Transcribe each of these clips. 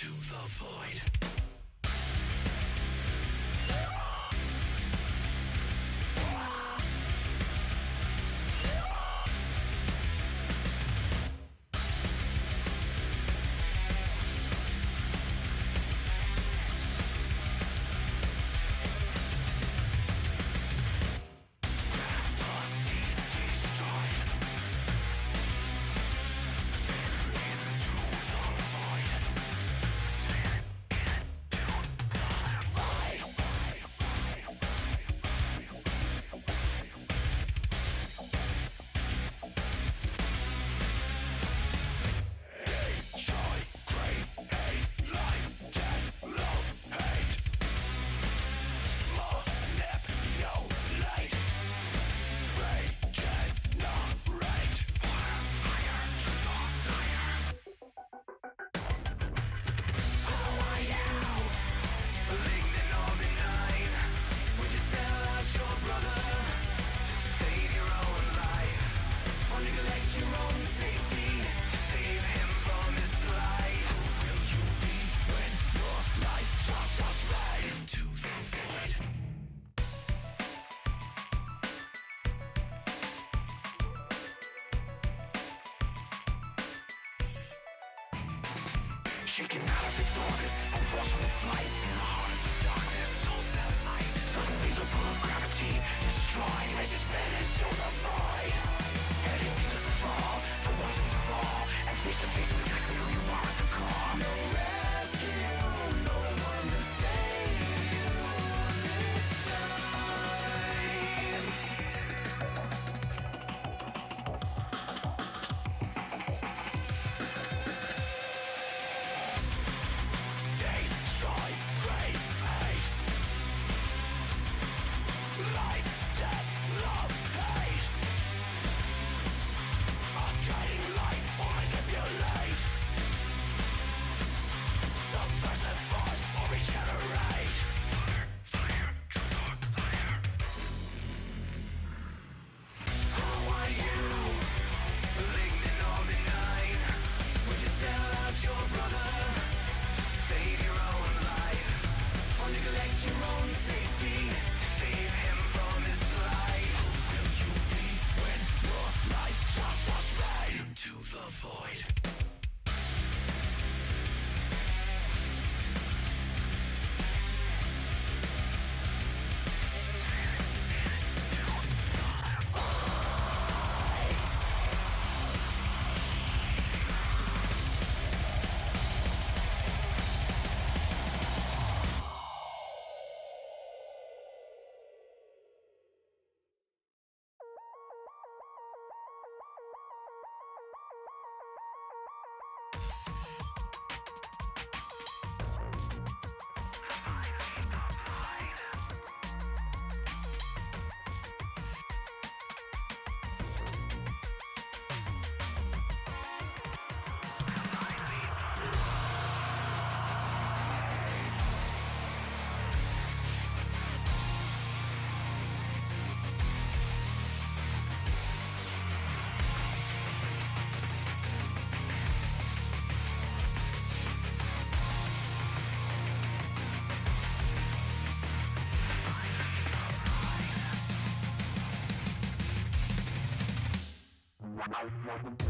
into the void. Shaken out of its orbit and forced from its flight in the heart of the darkness. Soul set light, suddenly the pull of gravity destroyed as you spin into the void. Heading to the fall, for once and for all, and face to face with exactly who you are at the core. No rescue, no one to save you this time.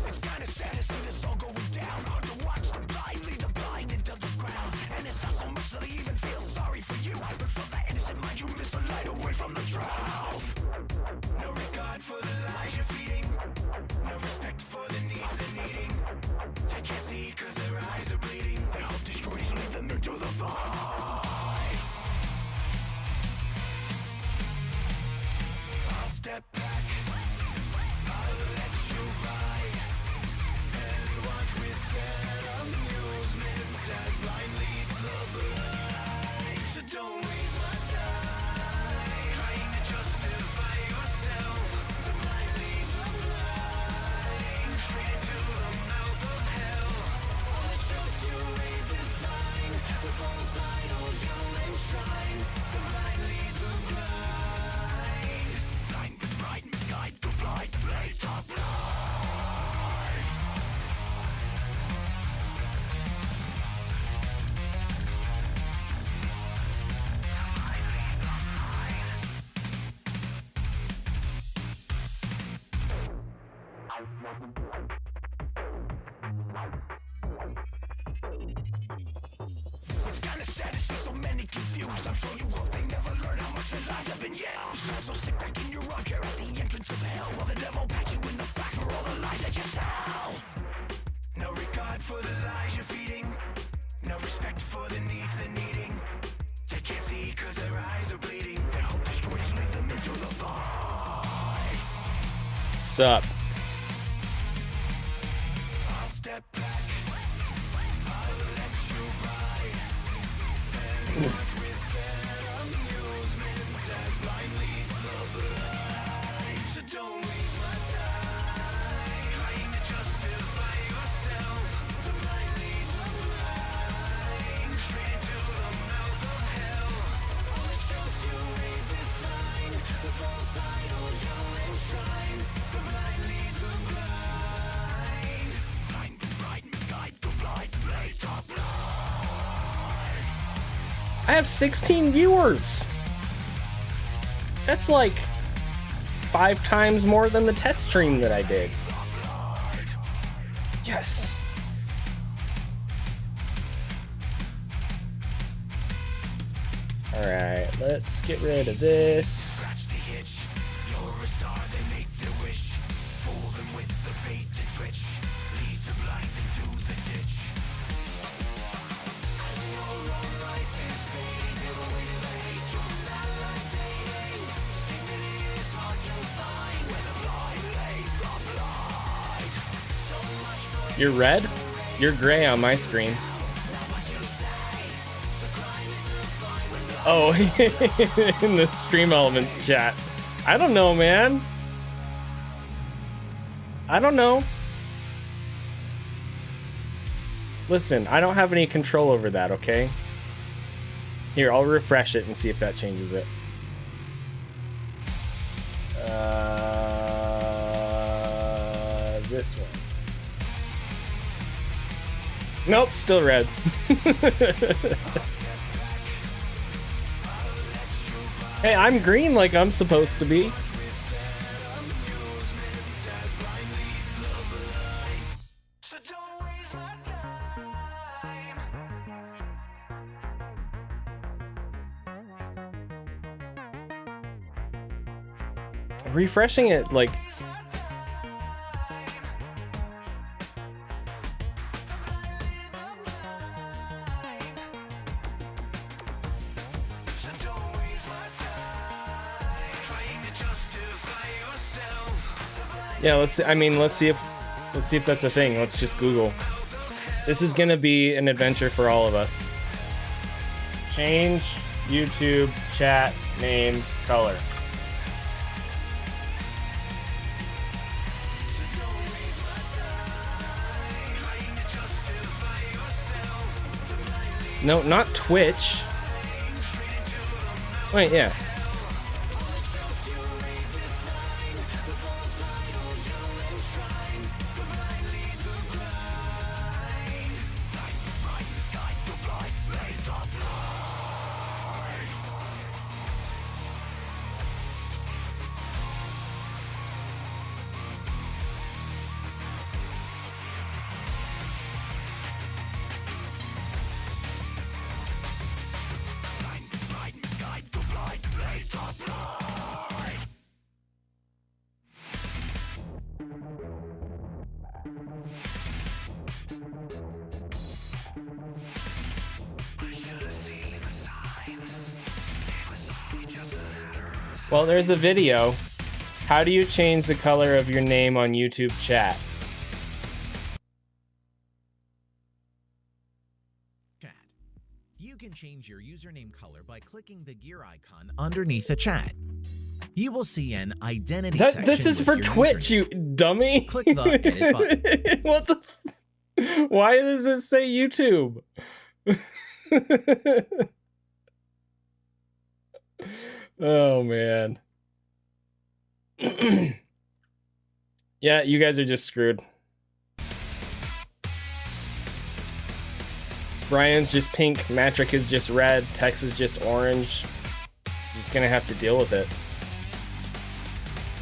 It's kinda sad to see this all going down. Hard to watch the blind lead the blind into the ground. And it's not so much that I even feel sorry for you, but for that innocent mind you miss the light away from the truth. No regard for the lies you're feeding, no respect for the needs they're needing. They can't see cause their eyes are bleeding. Their hope destroyed, so leave them into the void. I'll step back, I'll let you ride, and watch sad to see so many confused. I'm sure you hope they never learn how much their lives have been used. So sit back in your armchair at the entrance of hell, while the devil pats you in the back for all the lies that you sell. No regard for the lies you're feeding, no respect for the needs they're needing. They can't see cause their eyes are bleeding. Their hope destroys, lead them into the void. Sup? I'll step back, I'll let you by, and watch with sad amusement as blind leads the blind. So don't waste my time trying to justify yourself. The blind leads the blind straight into the mouth of hell. All the truth you may define, the false idols you enshrine. The blind lead the blind. Blind, blind, misguide the blind, lead the blind. I have 16 viewers. That's like 5 times more than the test stream that I did. Yes. All right, let's get rid of this. Scratch the itch. You're a star, they make their wish. Fool them with the bait and switch. Lead the blind into the ditch. As your own life is fading, till away the hate you're validating. Dignity is hard to find when the blind lead the blind. So much for You're red? You're gray on my screen. Oh, in the Stream Elements chat. I don't know, man. I don't know. Listen, I don't have any control over that, okay? Here, I'll refresh it and see if that changes it. This one. Nope, still red. Hey, I'm green like I'm supposed to be. so don't waste my time. Refreshing it, like... So don't waste my time trying to justify yourself. Yeah, let's see, I mean, let's see if that's a thing. Let's just Google. This is gonna be an adventure for all of us. Change YouTube chat name color. No, not Twitch. Wait, yeah. Well, there's a video. How do you change the color of your name on YouTube chat? Chat. You can change your username color by clicking the gear icon underneath the chat. You will see an identity section. This is with for your Twitch, username. you dummy. Click the edit button. What the? Why does it say YouTube? Oh man. Yeah, you guys are just screwed. Brian's just pink, Matrick is just red, Tex is just orange. Just gonna have to deal with it.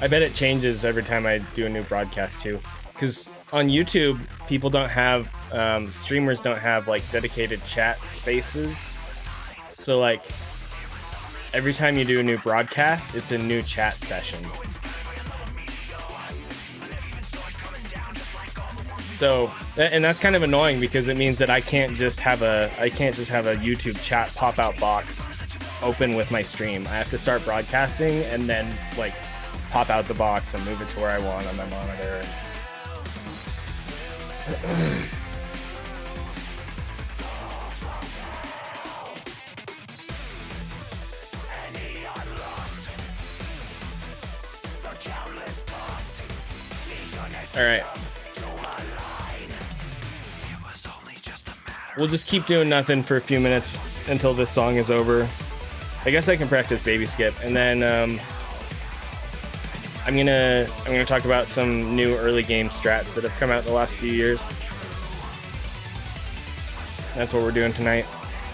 I bet it changes every time I do a new broadcast too. Because on YouTube, people don't have, streamers don't have like dedicated chat spaces So like every time you do a new broadcast, it's a new chat session. So, and that's kind of annoying because it means that I can't just have a YouTube chat pop-out box open with my stream. I have to start broadcasting and then like pop out the box and move it to where I want on my monitor. All right. We'll just keep doing nothing for a few minutes until this song is over. I guess I can practice baby skip, and then I'm gonna talk about some new early game strats that have come out in the last few years. That's what we're doing tonight.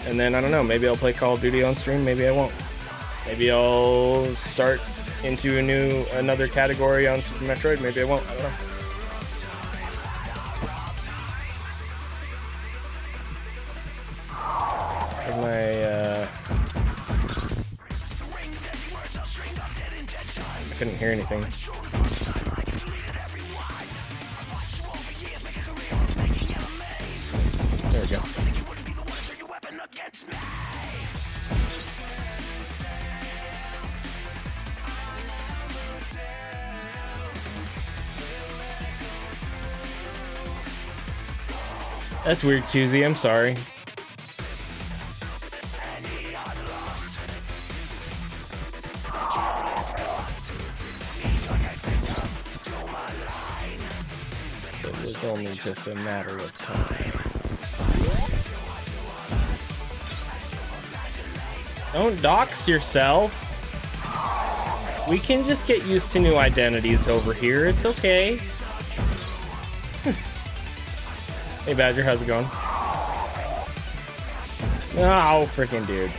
And then I don't know, maybe I'll play Call of Duty on stream, maybe I won't. Maybe I'll start into another category on Super Metroid, maybe I won't. I don't know. I couldn't hear anything. There we go. That's weird, QZ. I'm sorry. It was only just a matter of time. Don't dox yourself. We can just get used to new identities over here. It's okay. Hey Badger, how's it going? Oh, freaking dude.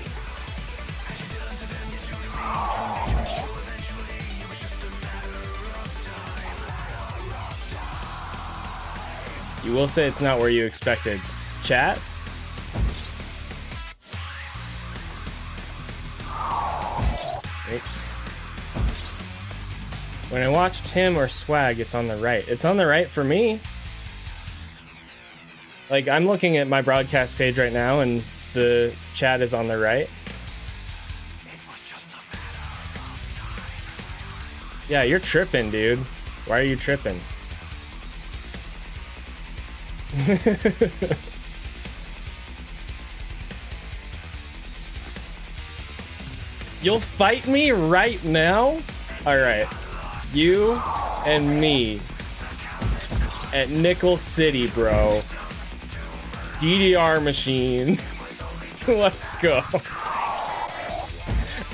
You will say it's not where you expected. Chat? Oops. When I watched him or Swag, it's on the right. It's on the right for me. Like, I'm looking at my broadcast page right now, and the chat is on the right. Yeah, you're tripping, dude. Why are you tripping? You'll fight me right now? Alright. You and me at Nickel City, bro. DDR machine. Let's go.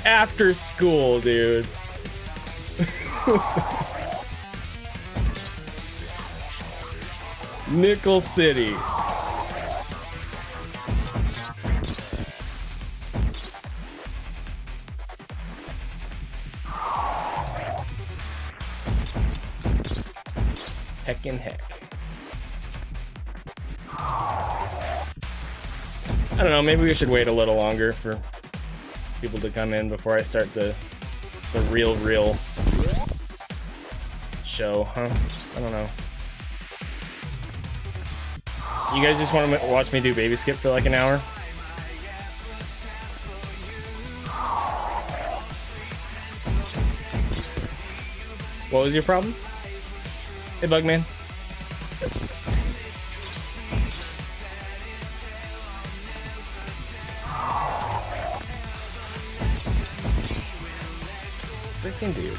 After school, dude. Nickel City. Heckin' heck. I don't know, maybe we should wait a little longer for people to come in before I start the real show, huh? I don't know. You guys just want to watch me do baby skip for like an hour? What was your problem? Hey, Bugman. Freaking dude.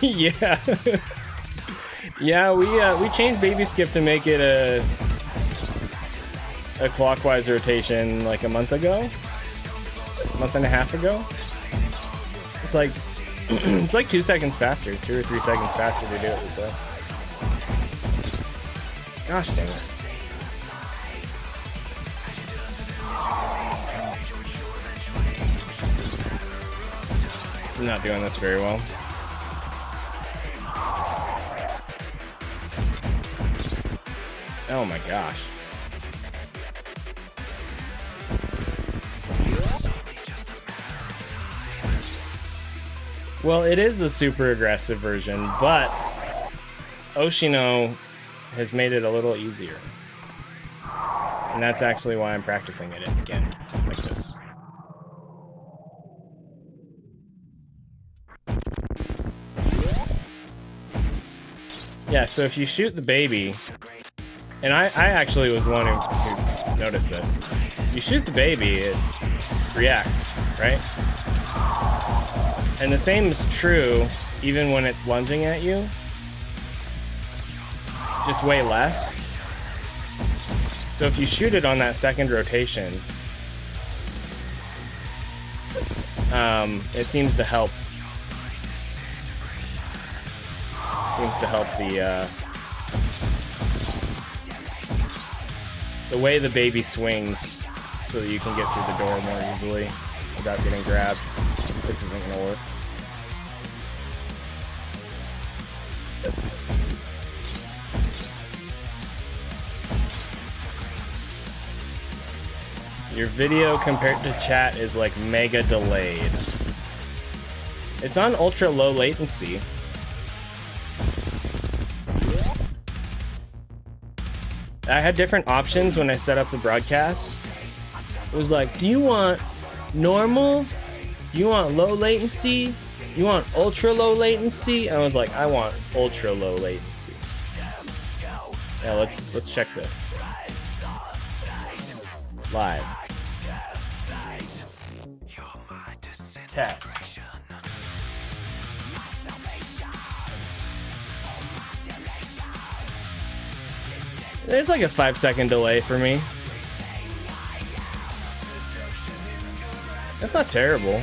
Yeah. Yeah, we changed baby skip to make it a clockwise rotation like a month and a half ago. It's like it's like 2 seconds faster, 2 or 3 seconds faster to do it this way. Gosh dang it. I'm not doing this very well. Oh my gosh. Well, it is the super aggressive version, but Oshino has made it a little easier. And that's actually why I'm practicing it again, like this. Yeah, so if you shoot the baby, and I actually was the one who noticed this. You shoot the baby, it reacts, right? And the same is true even when it's lunging at you. Just way less. So if you shoot it on that second rotation, it seems to help. Seems to help the way the baby swings, so that you can get through the door more easily without getting grabbed. This isn't gonna work. Your video compared to chat is like mega delayed. It's on ultra low latency. I had different options when I set up the broadcast. It was like, do you want normal? Do you want low latency? You want ultra low latency? And I was like, I want ultra low latency. Yeah, let's check this. Live. Test. There's like a 5-second delay for me. That's not terrible.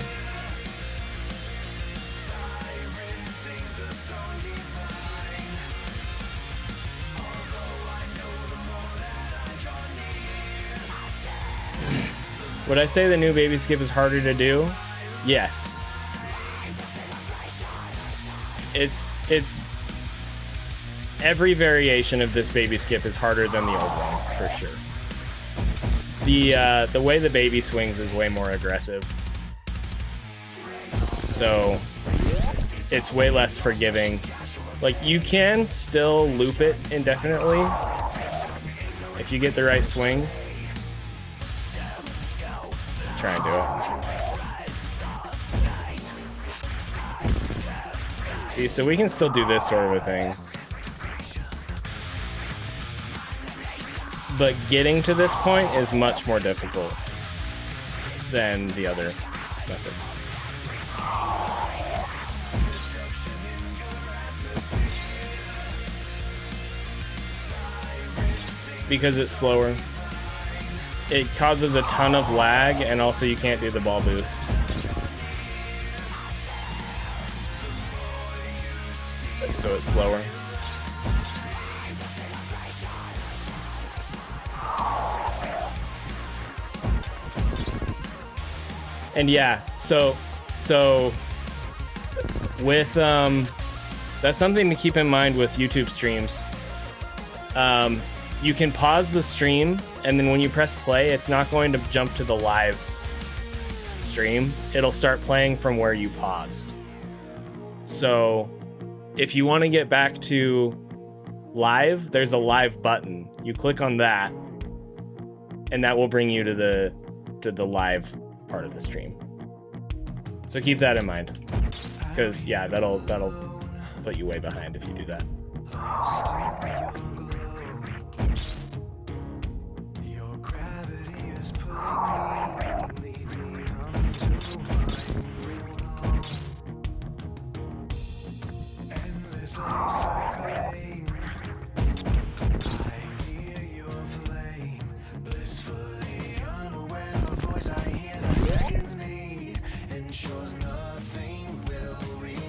Would I say the new baby skip is harder to do? Yes. It's every variation of this baby skip is harder than the old one, for sure. The way the baby swings is way more aggressive. So it's way less forgiving. Like, you can still loop it indefinitely if you get the right swing. Try and do it. See, so we can still do this sort of a thing. But getting to this point is much more difficult than the other method. Because it's slower. It causes a ton of lag, and also you can't do the ball boost. So it's slower. And yeah, so with that's something to keep in mind with YouTube streams. You can pause the stream, and then when you press play, it's not going to jump to the live stream. It'll start playing from where you paused. So if you want to get back to live, there's a live button. You click on that, and that will bring you to the live part of the stream. So keep that in mind, because yeah, that'll put you way behind if you do that. Oops. Your gravity is pulling me, leads me onto endlessly cycling. I hear your flame, blissfully unaware. The voice I hear that beckons me ensures nothing will remain.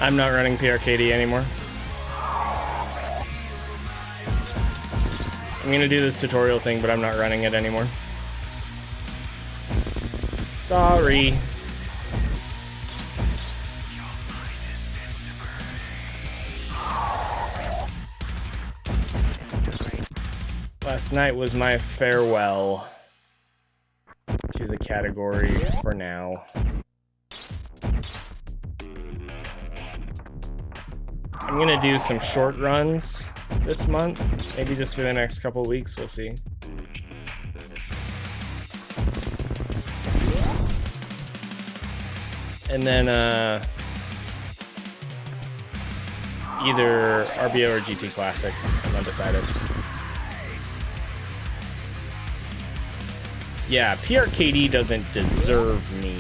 I'm not running PRKD anymore. I'm gonna do this tutorial thing, but I'm not running it anymore. Sorry. Last night was my farewell to the category for now. I'm gonna do some short runs this month, maybe just for the next couple weeks, we'll see. And then either RBO or GT Classic, I'm undecided. Yeah, PRKD doesn't deserve me.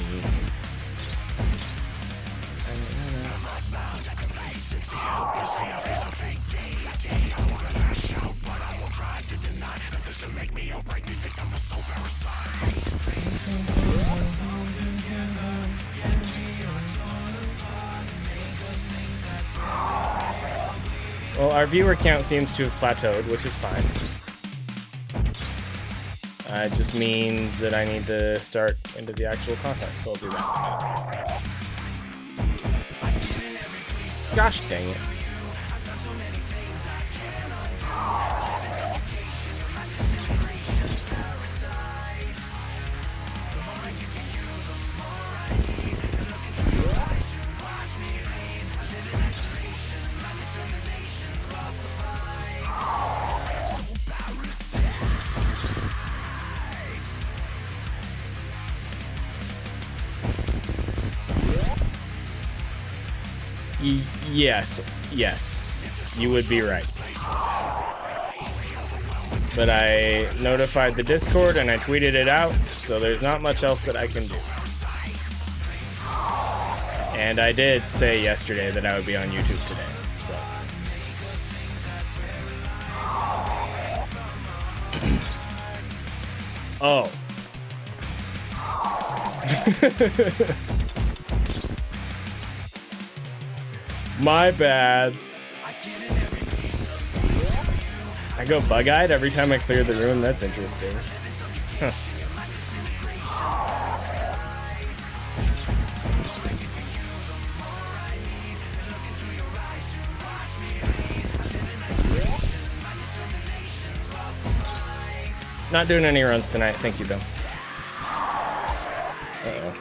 Well, our viewer count seems to have plateaued, which is fine. It just means that I need to start into the actual content, so I'll do that. Gosh dang it. Yes, you would be right. But I notified the Discord and I tweeted it out, so there's not much else that I can do. And I did say yesterday that I would be on YouTube today, so. Oh. My bad. I go bug-eyed every time I clear the room. That's interesting. Huh. Not doing any runs tonight. Thank you, though. Uh-oh.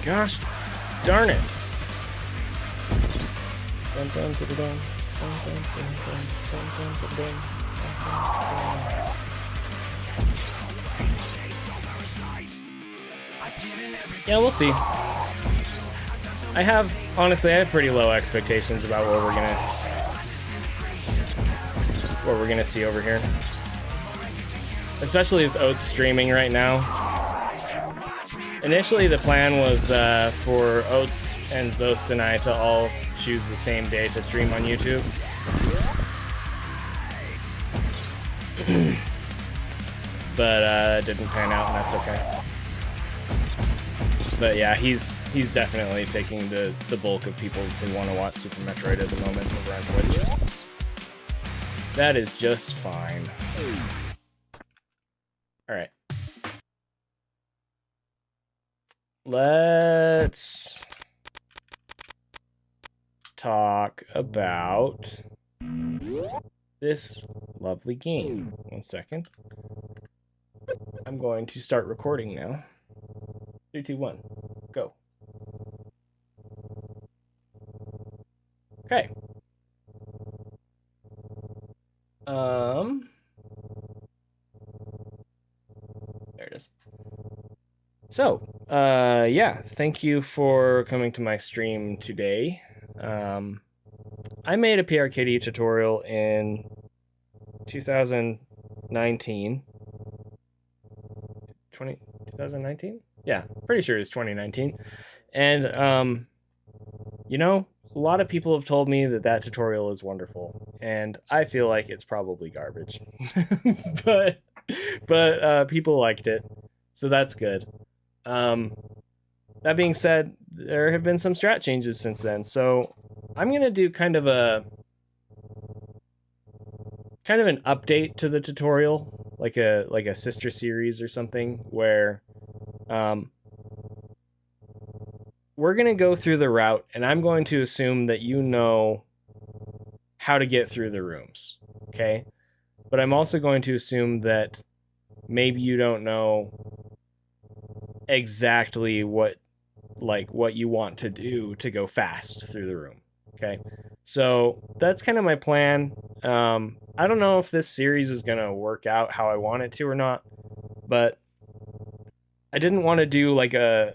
Gosh darn it. Yeah, we'll see. Honestly, I have pretty low expectations about what we're gonna see over here. Especially with Oats streaming right now. Initially, the plan was for Oats and Zost and I to all choose the same day to stream on YouTube. But it didn't pan out, and that's okay. But yeah, he's definitely taking the bulk of people who want to watch Super Metroid at the moment over on Twitch. That is just fine. All right. Let's talk about this lovely game. 1 second. I'm going to start recording now. 3, 2, 1, go. Okay. There it is. So, yeah, thank you for coming to my stream today. I made a PRKD tutorial in 2019. 2019? Yeah, pretty sure it's 2019. And, you know, a lot of people have told me that tutorial is wonderful, and I feel like it's probably garbage. but people liked it, so that's good. That being said, there have been some strat changes since then, so I'm gonna do kind of an update to the tutorial, like a sister series or something, where we're going to go through the route, and I'm going to assume that you know how to get through the rooms, okay? But I'm also going to assume that maybe you don't know exactly what you want to do to go fast through the room, okay? So that's kind of my plan. I don't know if this series is going to work out how I want it to or not, but I didn't want to do like a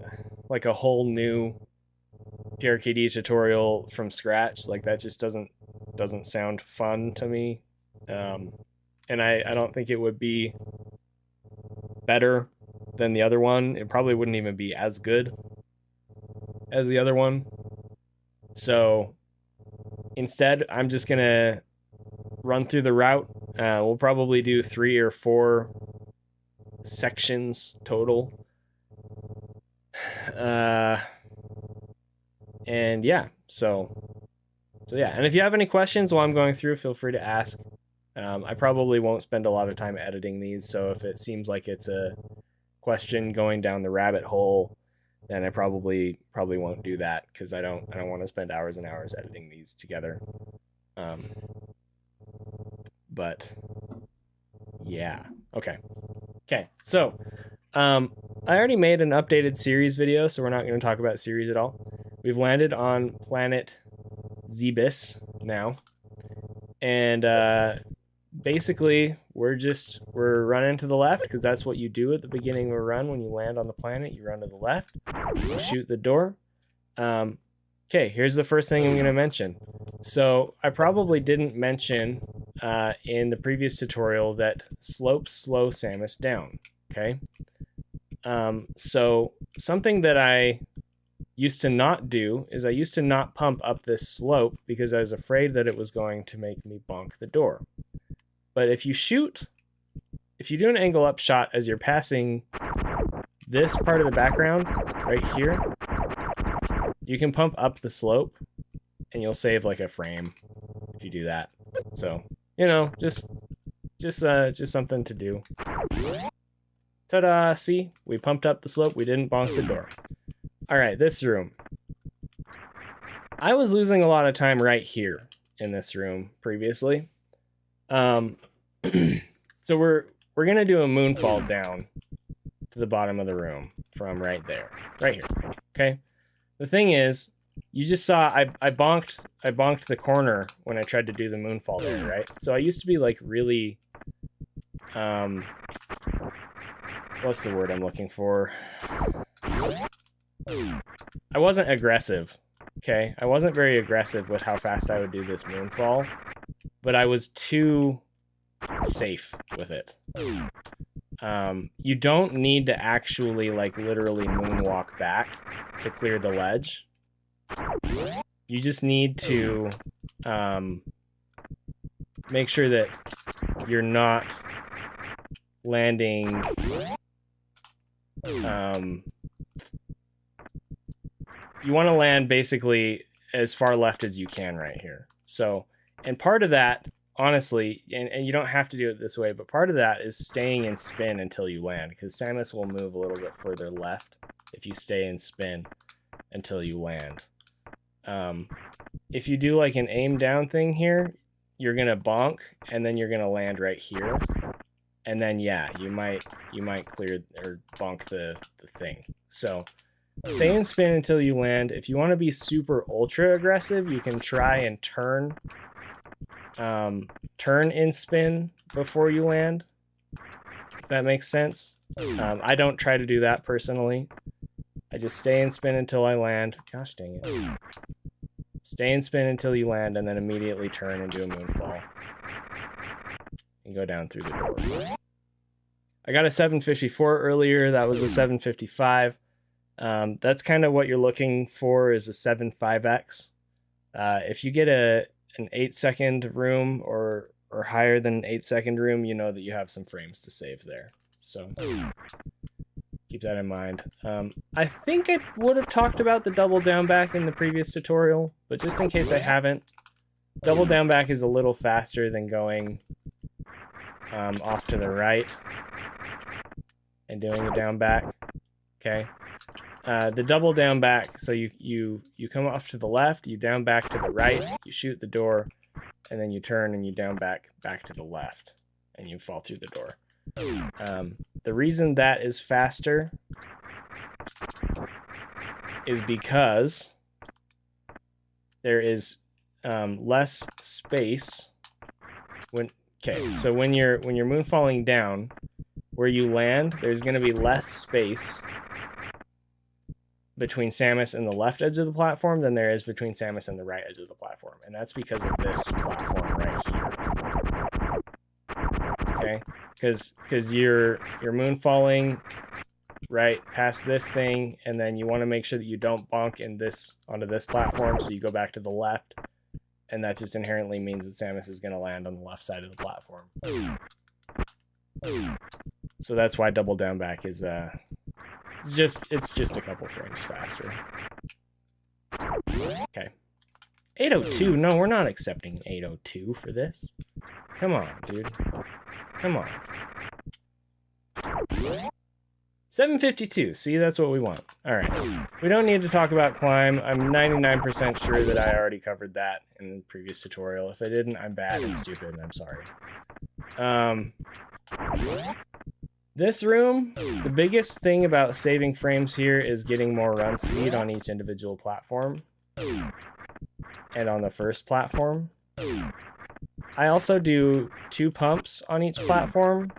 whole new PRKD tutorial from scratch. Like, that just doesn't sound fun to me. And I don't think it would be better than the other one. It probably wouldn't even be as good as the other one. So instead, I'm just going to run through the route. We'll probably do 3 or 4 sections total. And yeah, so yeah. And if you have any questions while I'm going through, feel free to ask. I probably won't spend a lot of time editing these, so if it seems like it's a question going down the rabbit hole, then I probably won't do that, because I don't want to spend hours and hours editing these together. But yeah, okay. So I already made an updated series video, so we're not going to talk about series at all. We've landed on planet Zebes now, and basically we're running to the left, because that's what you do at the beginning of a run. When you land on the planet, you run to the left, you shoot the door. Okay, here's the first thing I'm going to mention. So I probably didn't mention in the previous tutorial that slopes slow Samus down. Okay. So something that I used to not do is I used to not pump up this slope, because I was afraid that it was going to make me bonk the door. But if you do an angle up shot as you're passing this part of the background right here, you can pump up the slope and you'll save like a frame if you do that. So, just something to do. Ta-da! See? We pumped up the slope. We didn't bonk the door. All right, this room. I was losing a lot of time right here in this room previously. So we're gonna do a moonfall down to the bottom of the room from right there, right here. Okay. The thing is, you just saw I bonked the corner when I tried to do the moonfall there, right? So I used to be like really what's the word I'm looking for? I wasn't aggressive, okay? I wasn't very aggressive with how fast I would do this moonfall, but I was too safe with it. You don't need to actually, like, literally moonwalk back to clear the ledge. You just need to make sure that you're not landing you want to land basically as far left as you can right here. So, and part of that, honestly, and you don't have to do it this way, but part of that is staying in spin until you land, because Samus will move a little bit further left if you stay in spin until you land. If you do like an aim down thing here, you're gonna bonk and then you're gonna land right here, and then yeah, you might clear or bonk the thing. So stay in spin until you land. If you want to be super ultra aggressive, you can try and turn in spin before you land, if that makes sense. I don't try to do that personally. I just stay in spin until I land. Gosh dang it. Stay in spin until you land, and then immediately turn and do a moonfall. And go down through the door. I got a 754 earlier. That was a 755. That's kind of what you're looking for, is a 7.5x. If you get an 8-second room or higher than an 8-second room, you know that you have some frames to save there. So keep that in mind. I think I would have talked about the double down back in the previous tutorial, but just in case I haven't, double down back is a little faster than going off to the right and doing a down back. Okay. The double down back, so you come off to the left, you down back to the right, you shoot the door, and then you turn and you down back to the left, and you fall through the door. The reason that is faster is because there is less space when you're moonfalling down, where you land, there's going to be less space between Samus and the left edge of the platform than there is between Samus and the right edge of the platform, and that's because of this platform right here. Okay, because you're moonfalling right past this thing, and then you want to make sure that you don't bonk onto this platform, so you go back to the left, and that just inherently means that Samus is going to land on the left side of the platform. So that's why double down back is it's just a couple frames faster. Okay. 802. No, we're not accepting 802 for this. Come on, dude. Come on. 752. See, that's what we want. All right. We don't need to talk about climb. I'm 99% sure that I already covered that in the previous tutorial. If I didn't, I'm bad and stupid, and I'm sorry. This room, the biggest thing about saving frames here is getting more run speed on each individual platform and on the first platform. I also do 2 pumps on each platform.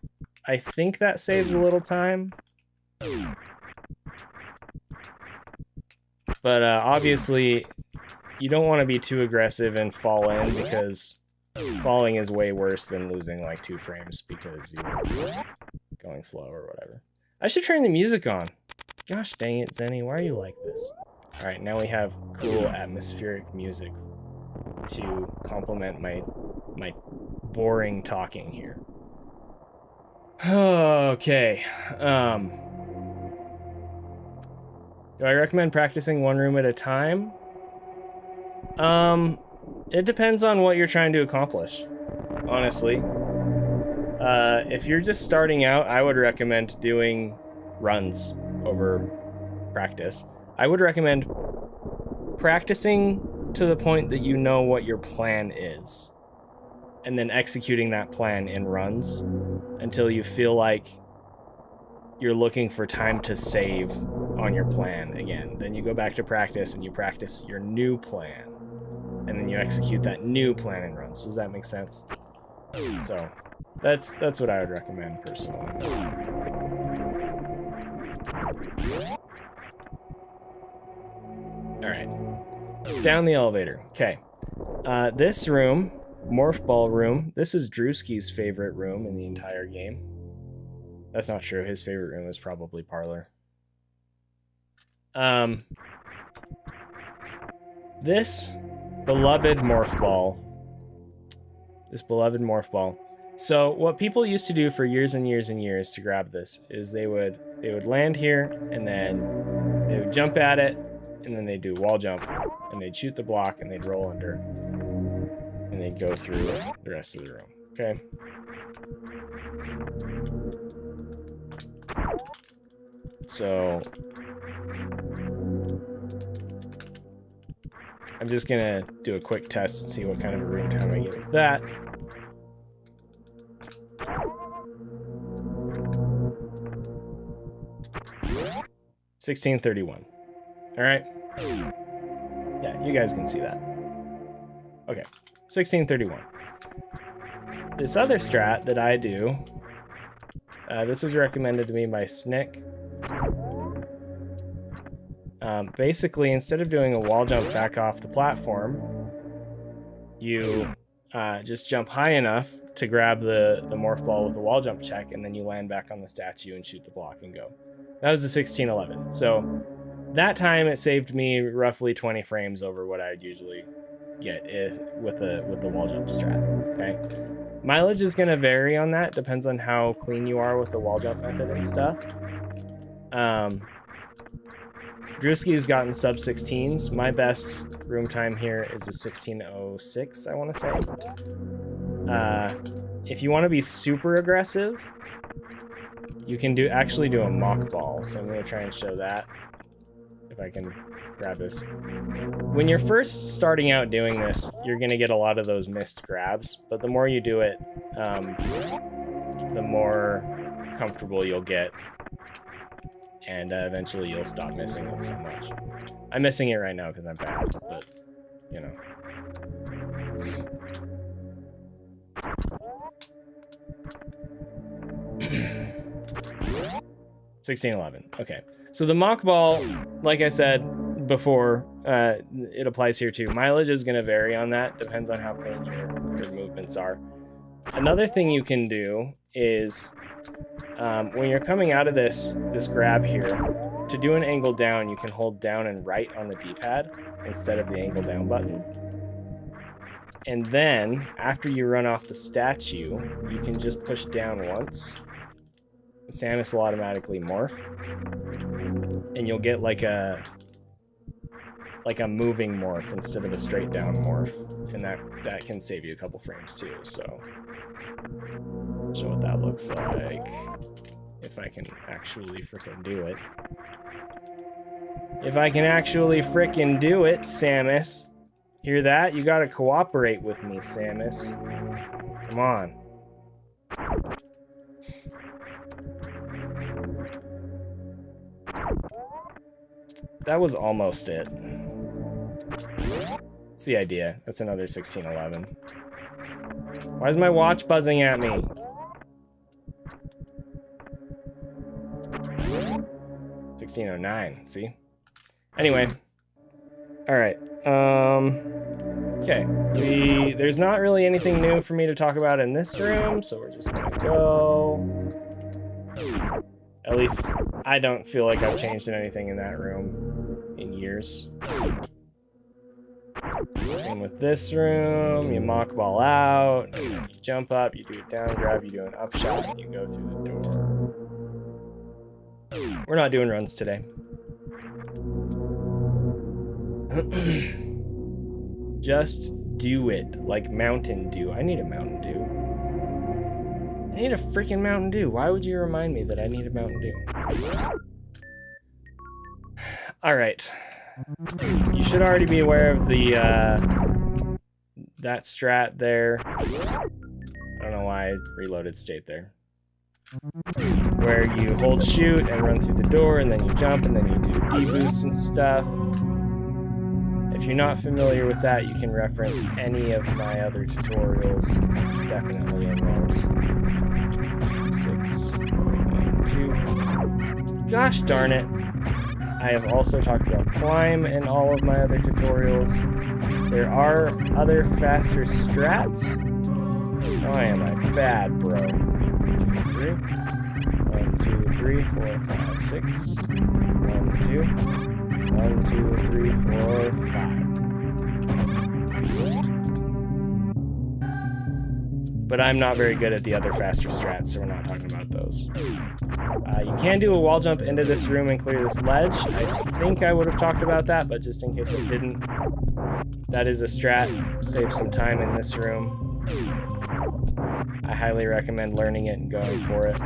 I think that saves a little time. But obviously, you don't want to be too aggressive and fall in, because falling is way worse than losing like 2 frames because you're going slow or whatever. I should turn the music on. Gosh dang it, Zeni, why are you like this? All right, now we have cool atmospheric music to complement my boring talking here. Okay. Do I recommend practicing one room at a time? It depends on what you're trying to accomplish, honestly. If you're just starting out, I would recommend doing runs over practice. I would recommend practicing to the point that you know what your plan is, and then executing that plan in runs until you feel like you're looking for time to save on your plan again. Then you go back to practice and you practice your new plan, and then you execute that new plan in runs. Does that make sense? So that's what I would recommend personally. All right, down the elevator. Okay, this room, Morph Ball room, this is Drewski's favorite room in the entire game. That's not true. His favorite room is probably Parlor. This beloved Morph Ball. So what people used to do for years and years and years to grab this is they would land here, and then they would jump at it, and then they'd do wall jump, and they'd shoot the block, and they'd roll under, and they'd go through the rest of the room. Okay. So I'm just gonna do a quick test and see what kind of a room time I get with that. $16.31. All right. Yeah, you guys can see that. Okay, $16.31. This other strat that I do, this was recommended to me by Snick. Basically, instead of doing a wall jump back off the platform, you just jump high enough to grab the morph ball with a wall jump check, and then you land back on the statue and shoot the block and go. That was the 16:11. So that time it saved me roughly 20 frames over what I'd usually get it with the wall jump strat. Okay, mileage is going to vary on that. Depends on how clean you are with the wall jump method and stuff. Drewski's gotten sub 16s. My best room time here is a 16:06, I want to say. If you want to be super aggressive, you can actually do a mock ball. So I'm going to try and show that if I can grab this. When you're first starting out doing this, you're going to get a lot of those missed grabs, but the more you do it, the more comfortable you'll get, and eventually you'll stop missing it so much. I'm missing it right now because I'm bad, but you know. 1611. Okay, so the mock ball, like I said before, it applies here too. Mileage is going to vary on that. Depends on how clean your movements are. Another thing you can do is when you're coming out of this grab here, to do an angle down, you can hold down and right on the D-pad instead of the angle down button. And then after you run off the statue, you can just push down once. Samus will automatically morph, and you'll get like a moving morph instead of a straight down morph, and that can save you a couple frames too. So show what that looks like if I can actually frickin' do it. If I can actually frickin' do it, Samus. Hear that? You gotta cooperate with me, Samus. Come on. That was almost it. That's the idea. That's another 1611. Why is my watch buzzing at me? 1609, see? Anyway. Alright. Okay. There's not really anything new for me to talk about in this room, so we're just gonna go. At least I don't feel like I've changed anything in that room in years. Same with this room. You mock ball out, and then you jump up, you do a down grab, you do an up shot, and you go through the door. We're not doing runs today. Just do it, like Mountain Dew. I need a Mountain Dew. I need a freaking Mountain Dew. Why would you remind me that I need a Mountain Dew? All right. You should already be aware of the that strat there. I don't know why I reloaded state there. Where you hold shoot and run through the door, and then you jump, and then you do D-boosts and stuff. If you're not familiar with that, you can reference any of my other tutorials. It's definitely in those. 6, 1, 2. Gosh darn it. I have also talked about climb in all of my other tutorials. There are other faster strats. Why am I bad, bro? 1, 2, 3, 4, 5, 6. 1, 2. 1, 2, 3, 4, 5. But I'm not very good at the other faster strats, so we're not talking about those. You can do a wall jump into this room and clear this ledge. I think I would have talked about that, but just in case I didn't, that is a strat. Save some time in this room. I highly recommend learning it and going for it.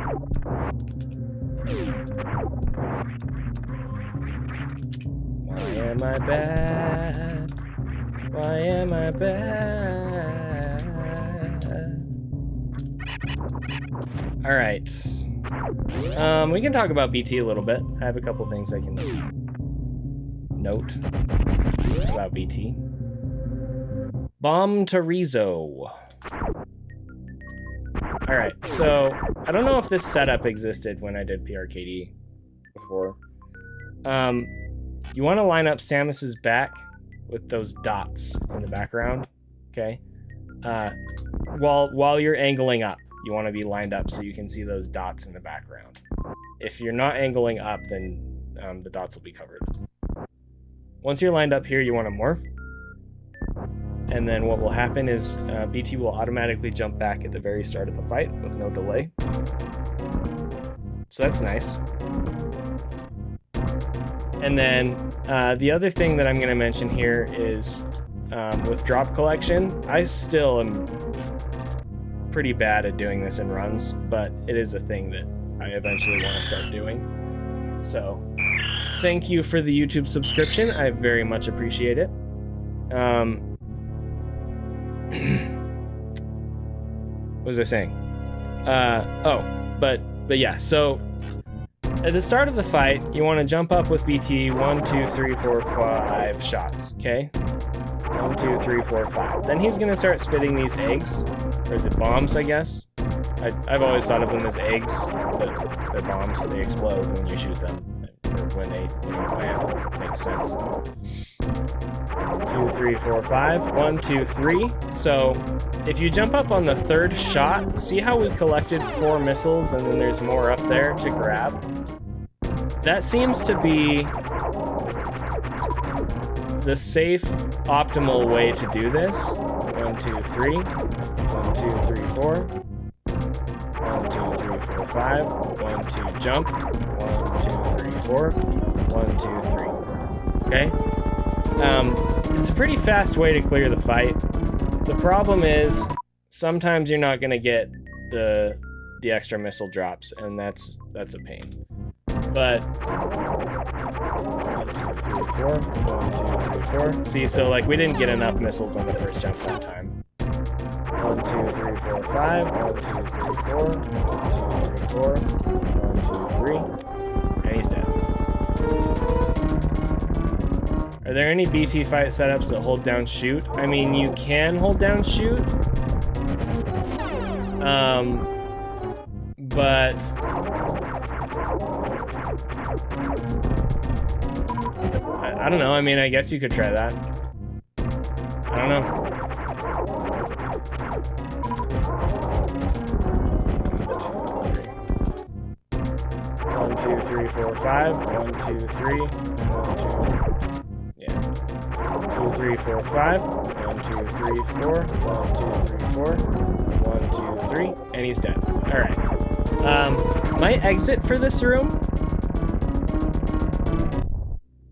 Why am I bad? Why am I bad? All right. We can talk about BT a little bit. I have a couple things I can note about BT. Bomb Torizo. All right, so I don't know if this setup existed when I did PRKD before. You want to line up Samus's back with those dots in the background, okay? While you're angling up, you want to be lined up so you can see those dots in the background. If you're not angling up, then the dots will be covered. Once you're lined up here, you want to morph. And then what will happen is BT will automatically jump back at the very start of the fight with no delay. So that's nice. And then the other thing that I'm going to mention here is with drop collection, I still am pretty bad at doing this in runs, but it is a thing that I eventually want to start doing. So thank you for the YouTube subscription. I very much appreciate it. What was I saying? But yeah, so at the start of the fight, you want to jump up with BT 1, 2, 3, 4, 5 shots, okay? 1, 2, 3, 4, 5. Then he's gonna start spitting these eggs, or the bombs, I guess. I've always thought of them as eggs, but they're bombs. They explode when you shoot them, or when they land. Makes sense. 2, 3, 4, 5. 1, 2, 3. So if you jump up on the third shot, see how we collected 4 missiles and then there's more up there to grab? That seems to be the safe, optimal way to do this. 1, 2, 3. 1, 2, 3, 4. 1, 2, 3, 4, 5. 1, 2, jump. 1, 2, 3, 4. 1, 2, 3. Okay? It's a pretty fast way to clear the fight. The problem is sometimes you're not gonna get the extra missile drops, and that's a pain. But 1, 2, 3, 4. 1, 2, 3, 4. See, so like we didn't get enough missiles on the first jump that time. 1, 2, 3, 4, 5. 1, 2, 3, 4. 1, 2, 3, 4. 1, 2, 3. And he's dead. Are there any BT fight setups that hold down shoot? I mean, you can hold down shoot. But I don't know. I mean, I guess you could try that. I don't know. 1, 2, 3, 4, 5. 1, 2, 3. 1, 2. Yeah. 2, 3, 4, 5. 1, 2, 3, 4. 1, 2, 3, 4. 1, 2, 3. And he's dead. Alright. My exit for this room,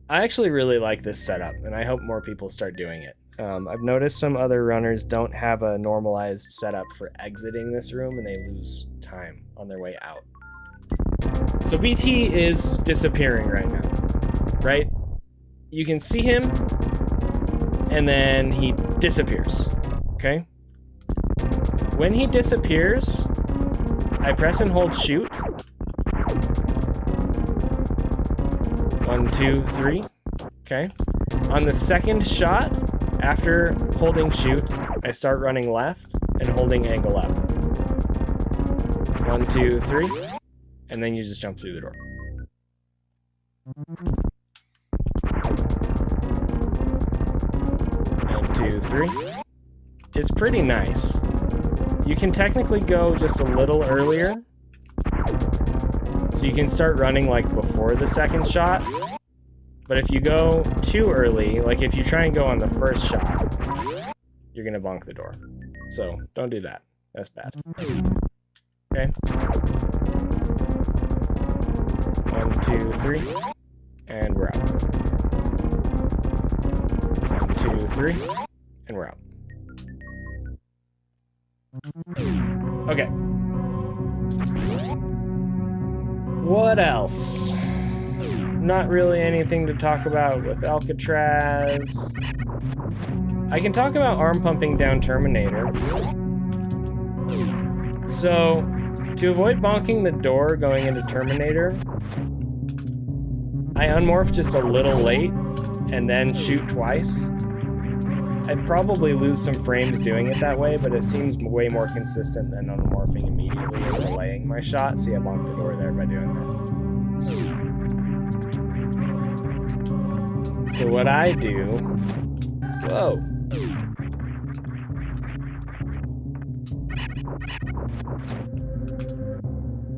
I actually really like this setup, and I hope more people start doing it. I've noticed some other runners don't have a normalized setup for exiting this room, and they lose time on their way out. So BT is disappearing right now, right? You can see him, and then he disappears, okay? When he disappears, I press and hold shoot. 1, 2, 3. Okay. On the second shot, after holding shoot, I start running left and holding angle up. 1, 2, 3. And then you just jump through the door. One, 2, 3. It's pretty nice. You can technically go just a little earlier. So you can start running like before the second shot. But if you go too early, like if you try and go on the first shot, you're gonna bonk the door. So don't do that. That's bad. Okay. 1, 2, 3. And we're out. 1, 2, 3. And we're out. Okay. What else? Not really anything to talk about with Alcatraz. I can talk about arm pumping down Terminator. So, to avoid bonking the door going into Terminator, I unmorph just a little late and then shoot twice. I'd probably lose some frames doing it that way, but it seems way more consistent than unmorphing immediately and delaying my shot. See, I bonked the door there by doing that. So what I do... Whoa.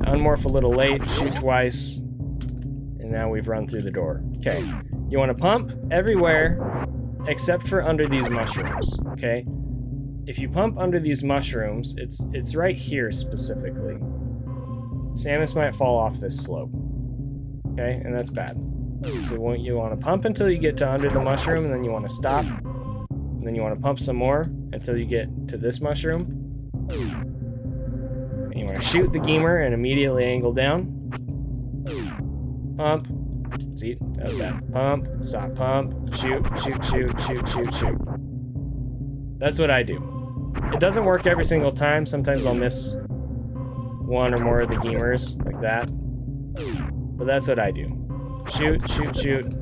Unmorph a little late, shoot twice, and now we've run through the door. Okay, you want to pump everywhere except for under these mushrooms, okay? If you pump under these mushrooms, it's right here specifically. Samus might fall off this slope, okay? And that's bad. So you want to pump until you get to under the mushroom, and then you want to stop. And then you want to pump some more until you get to this mushroom. And you want to shoot the Geemer and immediately angle down. Pump. See, that was bad. Pump, stop, pump, shoot, shoot, shoot, shoot, shoot, shoot. That's what I do. It doesn't work every single time. Sometimes I'll miss one or more of the Geemers, like that. But that's what I do. Shoot, shoot, shoot.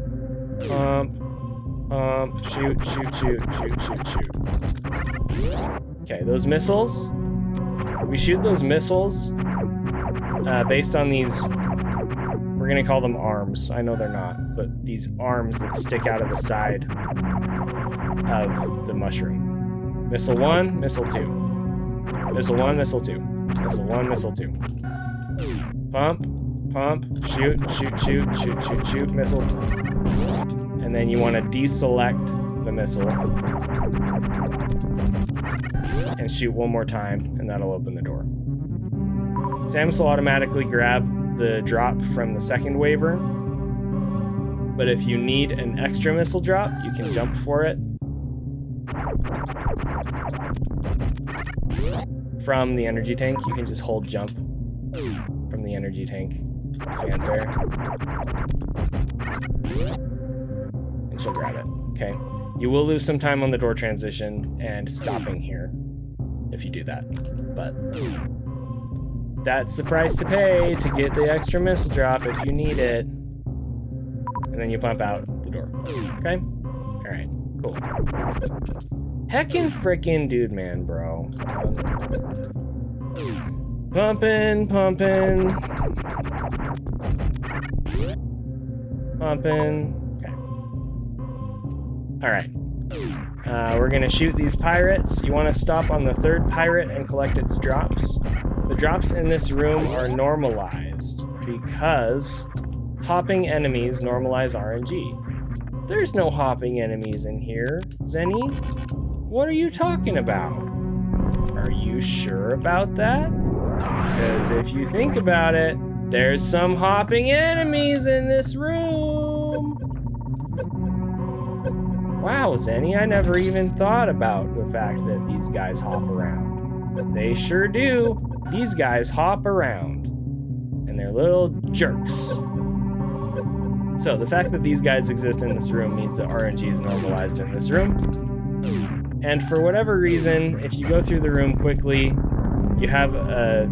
Pump, pump, shoot, shoot, shoot, shoot, shoot, shoot. Okay, those missiles. We shoot those missiles based on these, we're gonna call them arms. I know they're not, but these arms that stick out of the side of the mushroom. Missile 1, missile 2. Missile 1, missile 2. Missile 1, missile 2. Pump, pump, shoot, shoot, shoot, shoot, shoot, shoot, missile. And then you want to deselect the missile and shoot one more time, and that'll open the door. Samus will automatically grab the drop from the second waiver, but if you need an extra missile drop, you can jump for it from the energy tank. You can just hold jump from the energy tank. Fanfare. And she'll grab it. Okay. You will lose some time on the door transition and stopping here if you do that. But that's the price to pay to get the extra missile drop if you need it. And then you pump out the door. Okay? Alright, cool. Heckin' frickin' dude man, bro. Pumping, pumping. Pumping. Okay. Alright. We're gonna shoot these pirates. You want to stop on the third pirate and collect its drops. The drops in this room are normalized because hopping enemies normalize RNG. There's no hopping enemies in here, Zeni. What are you talking about? Are you sure about that? Because if you think about it, there's some hopping enemies in this room. Wow, Zeni, I never even thought about the fact that these guys hop around. They sure do. These guys hop around. And they're little jerks. So the fact that these guys exist in this room means that RNG is normalized in this room. And for whatever reason, if you go through the room quickly, you have a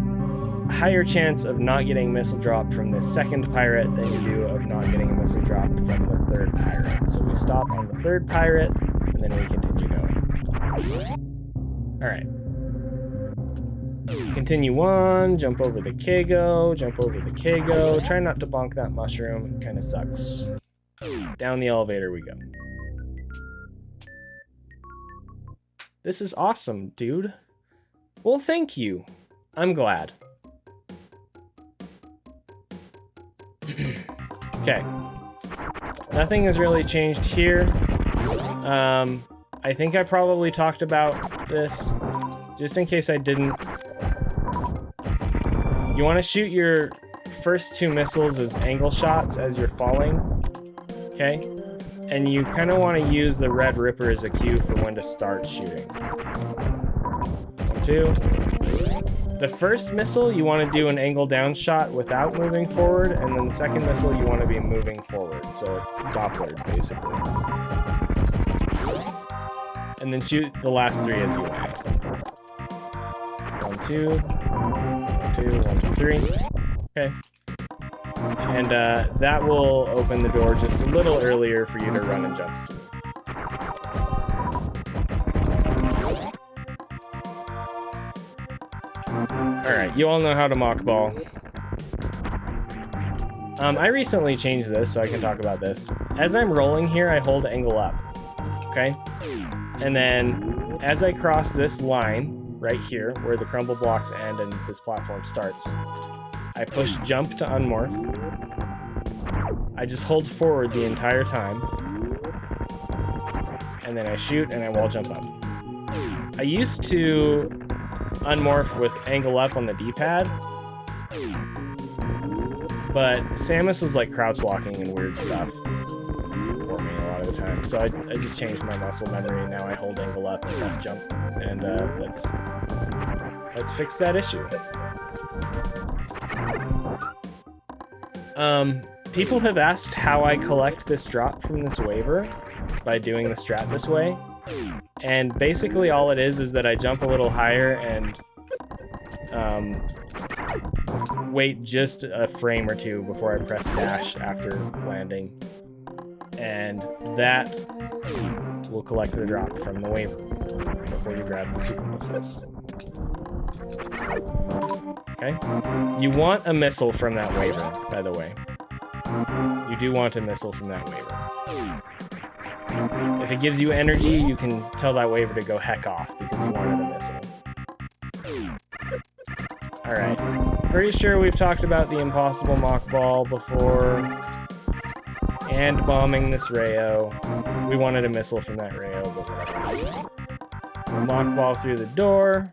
higher chance of not getting missile drop from the second pirate than you do of not getting a missile drop from the third pirate. So we stop on the third pirate, and then we continue going. Alright. Continue on, jump over the Kago, jump over the Kago. Try not to bonk that mushroom, it kinda sucks. Down the elevator we go. This is awesome, dude. Well, thank you. I'm glad. Okay. Nothing has really changed here. I think I probably talked about this. Just in case I didn't. You want to shoot your first two missiles as angle shots as you're falling. Okay? And you kind of want to use the Red Ripper as a cue for when to start shooting. 1, 2. The first missile, you want to do an angle down shot without moving forward, and then the second missile, you want to be moving forward. So Doppler, basically. And then shoot the last three as you land. 1, 2. 1, 2, 1, 2, 3. Okay. And that will open the door just a little earlier for you to run and jump through. Alright, you all know how to mock ball. I recently changed this, so I can talk about this. As I'm rolling here, I hold angle up. Okay? And then, as I cross this line, right here, where the crumble blocks end and this platform starts, I push jump to unmorph. I just hold forward the entire time. and then I shoot and I wall jump up. I used to unmorph with angle up on the D-pad, but Samus was like crouch locking and weird stuff for me a lot of the time. So I just changed my muscle memory. Now I hold angle up and press jump, and let's fix that issue. People have asked how I collect this drop from this waiver by doing the strat this way. And basically all it is that I jump a little higher and wait just a frame or two before I press dash after landing. And that will collect the drop from the waiver before you grab the super missiles. Okay? You want a missile from that waiver, by the way. You do want a missile from that waiver. If it gives you energy, you can tell that waiver to go heck off because you wanted a missile. Alright. Pretty sure we've talked about the impossible mock ball before. And bombing this Rayo. We wanted a missile from that Rayo before. Mock ball through the door.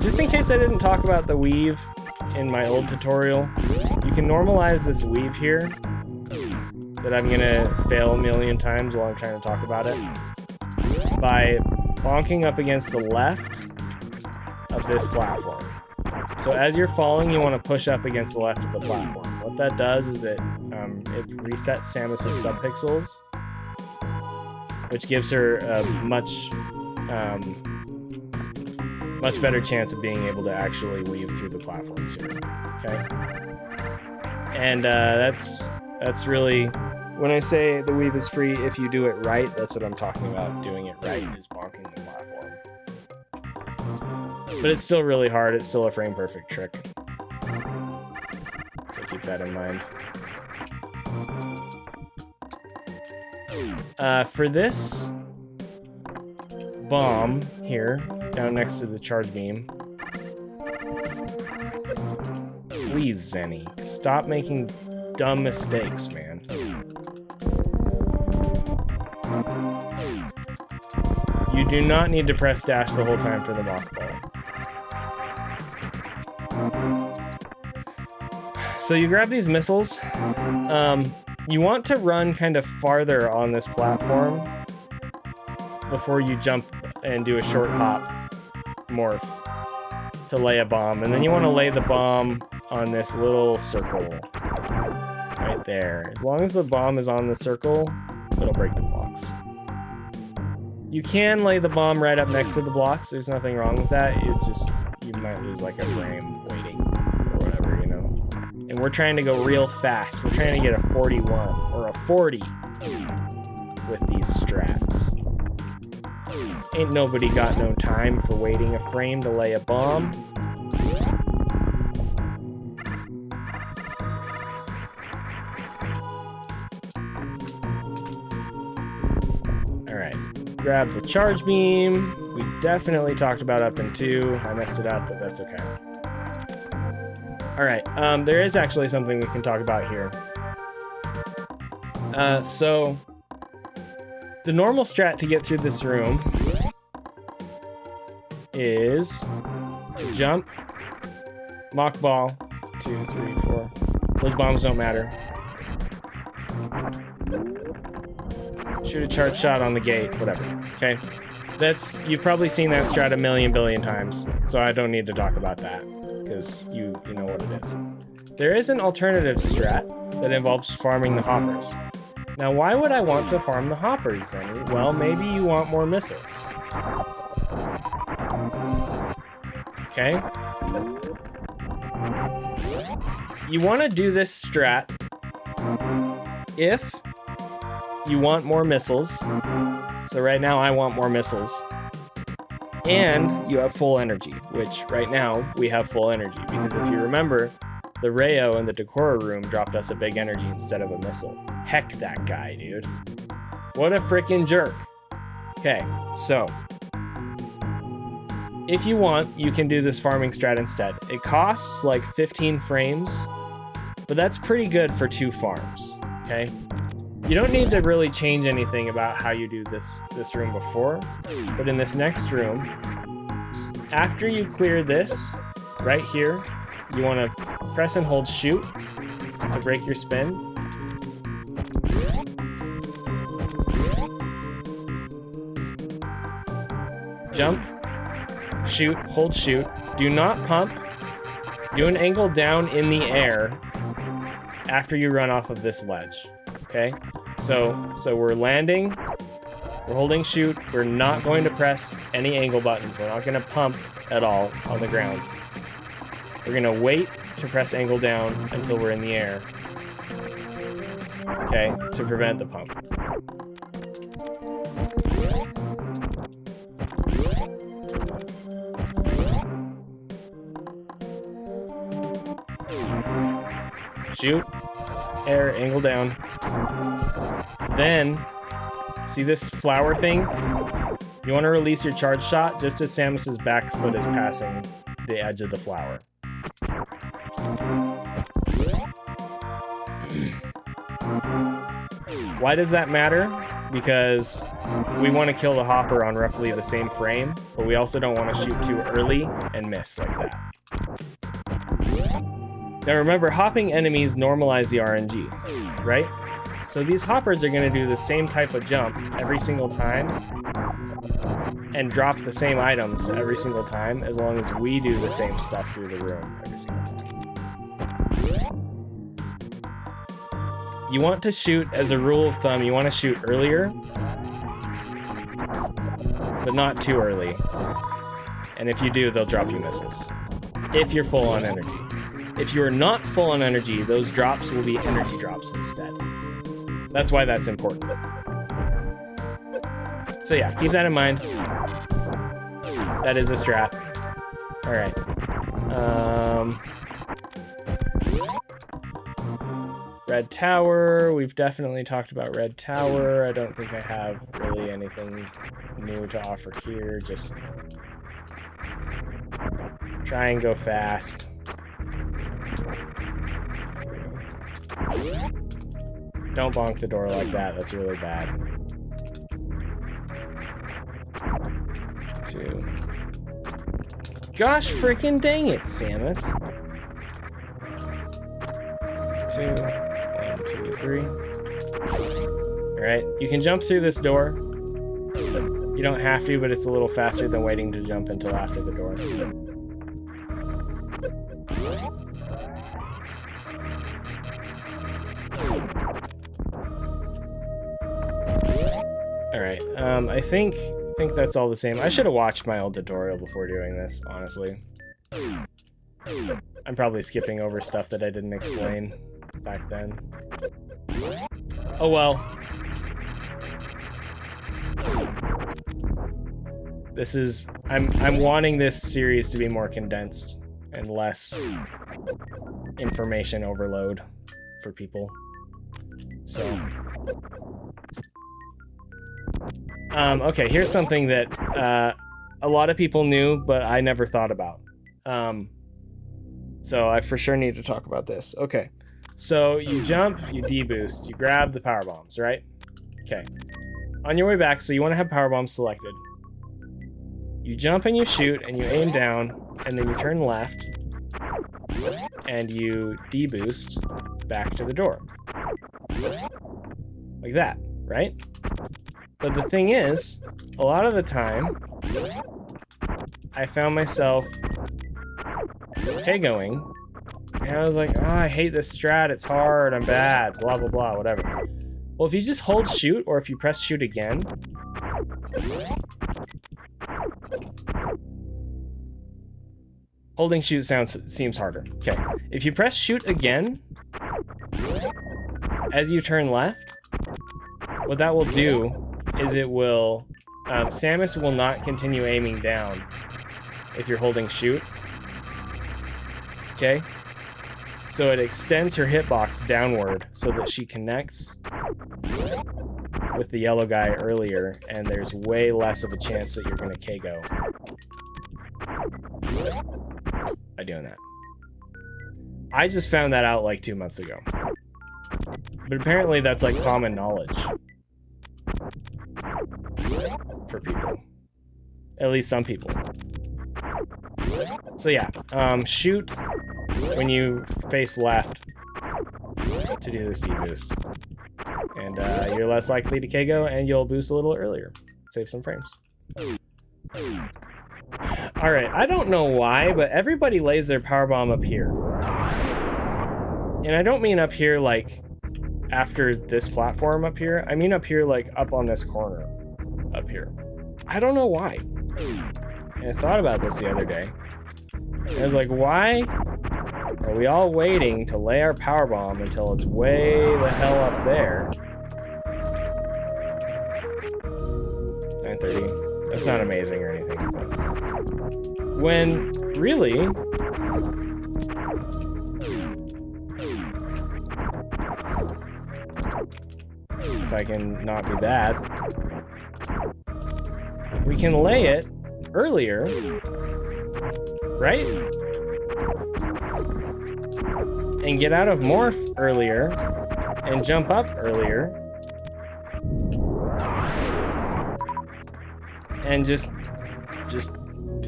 Just in case I didn't talk about the weave in my old tutorial, you can normalize this weave here that I'm gonna fail a million times while I'm trying to talk about it by bonking up against the left of this platform. So as you're falling, you want to push up against the left of the platform. What that does is it resets Samus's subpixels, which gives her a much better chance of being able to actually weave through the platforms here. Okay, and that's really, when I say the weave is free if you do it right, that's what I'm talking about. Doing it right is bonking the platform. But it's still really hard. It's still a frame perfect trick. So keep that in mind. For this bomb here, down next to the charge beam. Please, Zeni, stop making dumb mistakes, man. You do not need to press dash the whole time for the mock ball. So you grab these missiles. You want to run kind of farther on this platform before you jump and do a short hop morph to lay a bomb. And then you want to lay the bomb on this little circle right there. As long as the bomb is on the circle, it'll break the blocks. You can lay the bomb right up next to the blocks. There's nothing wrong with that. You might lose like a frame waiting or whatever, you know. And we're trying to go real fast. We're trying to get a 41 or a 40 with these strats. Ain't nobody got no time for waiting a frame to lay a bomb. Alright, grab the charge beam. We definitely talked about up and 2. I messed it up, but that's okay. Alright, there is actually something we can talk about here. So the normal strat to get through this room is to jump, mock ball, 2, 3, 4. Those bombs don't matter. Shoot a charge shot on the gate, whatever. Okay, you've probably seen that strat a million billion times, so I don't need to talk about that because you know what it is. There is an alternative strat that involves farming the hoppers. Now, why would I want to farm the hoppers, Zeni? Well, maybe you want more missiles. Okay? You want to do this strat if you want more missiles. So right now I want more missiles. And you have full energy, which right now we have full energy. Because if you remember, the Rayo in the Decora room dropped us a big energy instead of a missile. Heck that guy, dude. What a freaking jerk. Okay, so if you want, you can do this farming strat instead. It costs like 15 frames But that's pretty good for 2 farms, okay? You don't need to really change anything about how you do this room before, but in this next room, after you clear this, right here, you want to press and hold shoot to break your spin. Jump, shoot, hold shoot. Do not pump. Do an angle down in the air after you run off of this ledge, okay? So we're landing, we're holding shoot, we're not going to press any angle buttons. We're not going to pump at all on the ground. We're going to wait to press angle down until we're in the air, okay, to prevent the pump. Shoot, air, angle down. Then, see this flower thing? You want to release your charge shot just as Samus's back foot is passing the edge of the flower. Why does that matter? Because we want to kill the hopper on roughly the same frame, but we also don't want to shoot too early and miss like that. Now remember, hopping enemies normalize the RNG, right? So these hoppers are going to do the same type of jump every single time and drop the same items every single time, as long as we do the same stuff through the room every single time. You want to shoot, as a rule of thumb, you want to shoot earlier, but not too early. And if you do, they'll drop you missiles. If you're full on energy. If you're not full on energy, those drops will be energy drops instead. That's why that's important. So yeah, keep that in mind. That is a strat. All right. Red Tower. We've definitely talked about Red Tower. I don't think I have really anything new to offer here. Just try and go fast. Don't bonk the door like that. That's really bad. 2. Gosh freaking dang it, Samus. 2. 1, 2, 3. Alright, you can jump through this door. You don't have to, but it's a little faster than waiting to jump until after the door. Alright, I think that's all the same. I should have watched my old tutorial before doing this, honestly. I'm probably skipping over stuff that I didn't explain back then. Oh well. This is... I'm wanting this series to be more condensed and less information overload for people. So... okay, here's something that a lot of people knew, but I never thought about. So I for sure need to talk about this. Okay, so you jump, you deboost, you grab the power bombs, right? Okay. On your way back, so you want to have power bombs selected. You jump and you shoot, and you aim down, and then you turn left, and you deboost back to the door. Like that, right? But the thing is, a lot of the time, I found myself KOing, and I was like, oh, I hate this strat, it's hard, I'm bad, blah, blah, blah, whatever. Well, if you just hold shoot, or if you press shoot again, holding shoot seems harder. Okay, if you press shoot again, as you turn left, what that will do is it will, Samus will not continue aiming down if you're holding shoot. Okay? So it extends her hitbox downward so that she connects with the yellow guy earlier, and there's way less of a chance that you're going to KO by doing that. I just found that out like 2 months ago. But apparently that's like common knowledge for people. At least some people. So yeah, shoot when you face left to do this D-boost. And you're less likely to KO, and you'll boost a little earlier. Save some frames. Alright, I don't know why, but everybody lays their powerbomb up here. And I don't mean up here like after this platform up here. I mean up here like up on this corner up here. I don't know why. And I thought about this the other day. And I was like, why are we all waiting to lay our powerbomb until it's way the hell up there? 9:30. That's not amazing or anything, but when really if I can not be bad, we can lay it earlier, right? And get out of Morph earlier and jump up earlier. And just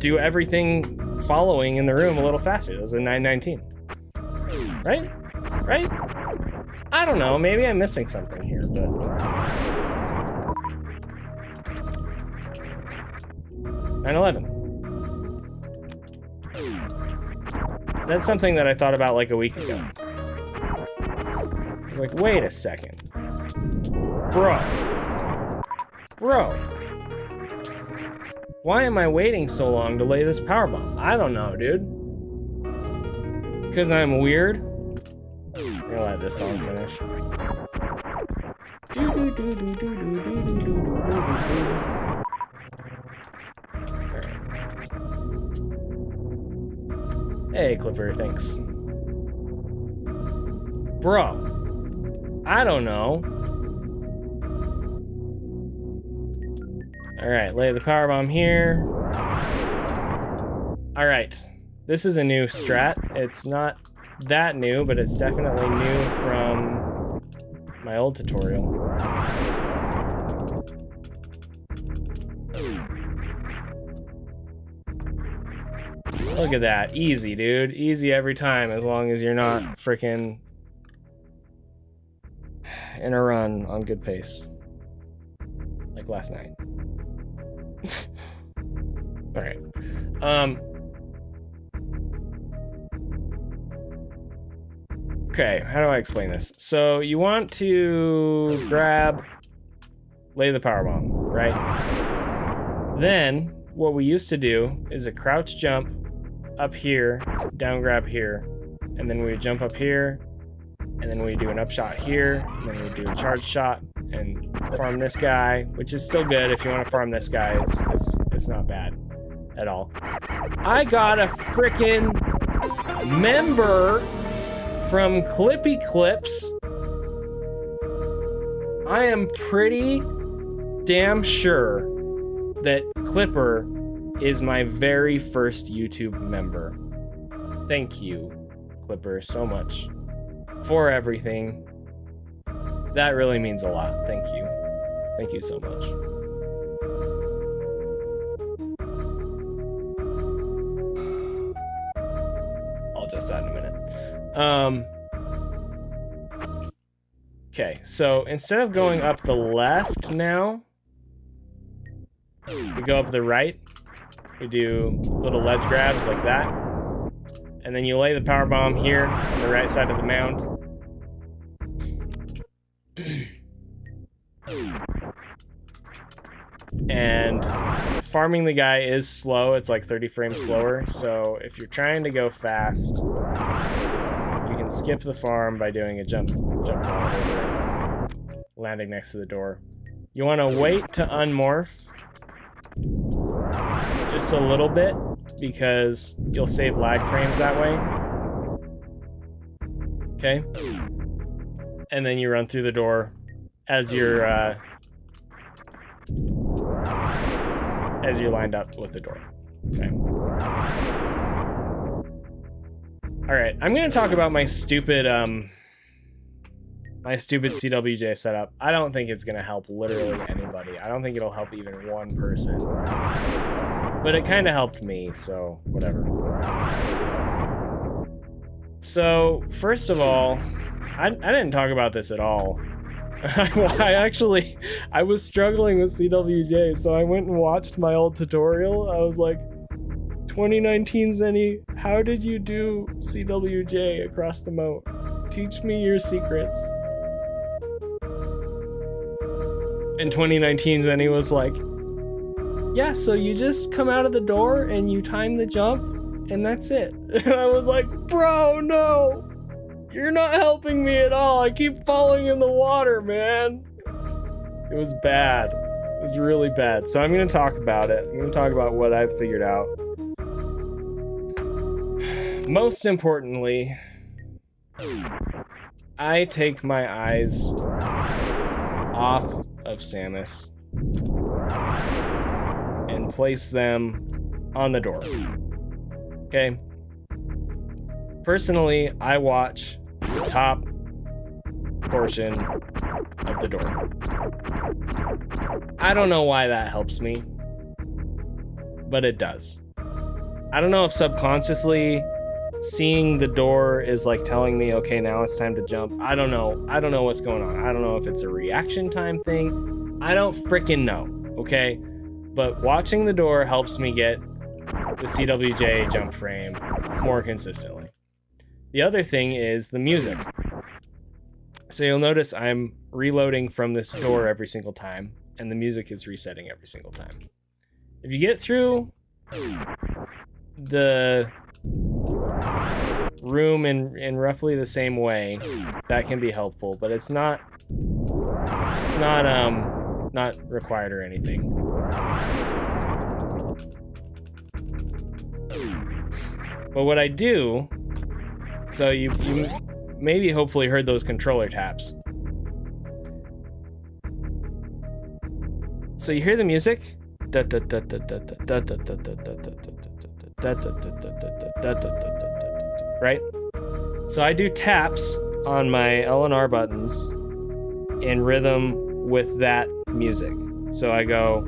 do everything following in the room a little faster. That was a 9:19. Right? Right? I don't know, maybe I'm missing something here, but 9:11. That's something that I thought about like a week ago. I was like, wait a second. Bro. Why am I waiting so long to lay this powerbomb? I don't know, dude. Because I'm weird? I'm gonna let this song finish. Hey, Clipper, thanks. Bro, I don't know. All right, lay the powerbomb here. All right, this is a new strat. It's not that new, but it's definitely new from my old tutorial. Look at that, easy, dude. Easy every time, as long as you're not freaking in a run on good pace. Like last night. All right. Okay, how do I explain this? So you want to lay the powerbomb, right? Then what we used to do is a crouch jump up here, down grab here, and then we would jump up here, and then we do an upshot here, and then we do a charge shot and farm this guy, which is still good. If you want to farm this guy, it's not bad at all. I got a frickin' member from Clippy Clips. I am pretty damn sure that Clipper is my very first YouTube member. Thank you, Clipper, so much for everything. That really means a lot. Thank you. Thank you so much. I'll adjust that in a minute. Okay, so instead of going up the left now, we go up the right. We do little ledge grabs like that. And then you lay the powerbomb here on the right side of the mound. And farming the guy is slow. It's like 30 frames slower. So if you're trying to go fast, you can skip the farm by doing a jump ball over it, landing next to the door. You want to wait to unmorph just a little bit because you'll save lag frames that way. Okay? And then you run through the door as you're lined up with the door. Okay. All right, I'm gonna talk about my stupid CWJ setup. I don't think it's gonna help literally anybody. I don't think it'll help even one person. But it kind of helped me, so whatever. So first of all, I didn't talk about this at all. I was struggling with CWJ, so I went and watched my old tutorial. I was like, 2019 Zeni, how did you do CWJ across the moat? Teach me your secrets. And 2019 Zeni was like, yeah, so you just come out of the door and you time the jump, and that's it. And I was like, bro, no! You're not helping me at all. I keep falling in the water, man. It was bad. It was really bad. So I'm gonna talk about it. I'm gonna talk about what I've figured out. Most importantly, I take my eyes off of Samus and place them on the door. Okay? Personally, I watch the top portion of the door. I don't know why that helps me, but it does. I don't know if subconsciously seeing the door is like telling me, okay, now it's time to jump. I don't know. I don't know what's going on. I don't know if it's a reaction time thing. I don't freaking know, okay? But watching the door helps me get the CWJ jump frame more consistently. The other thing is the music. So you'll notice I'm reloading from this door every single time, and the music is resetting every single time. If you get through the room in roughly the same way, that can be helpful, but it's not required or anything. But what I do, so you maybe hopefully heard those controller taps. So you hear the music? Right? So I do taps on my L and R buttons in rhythm with that music. So I go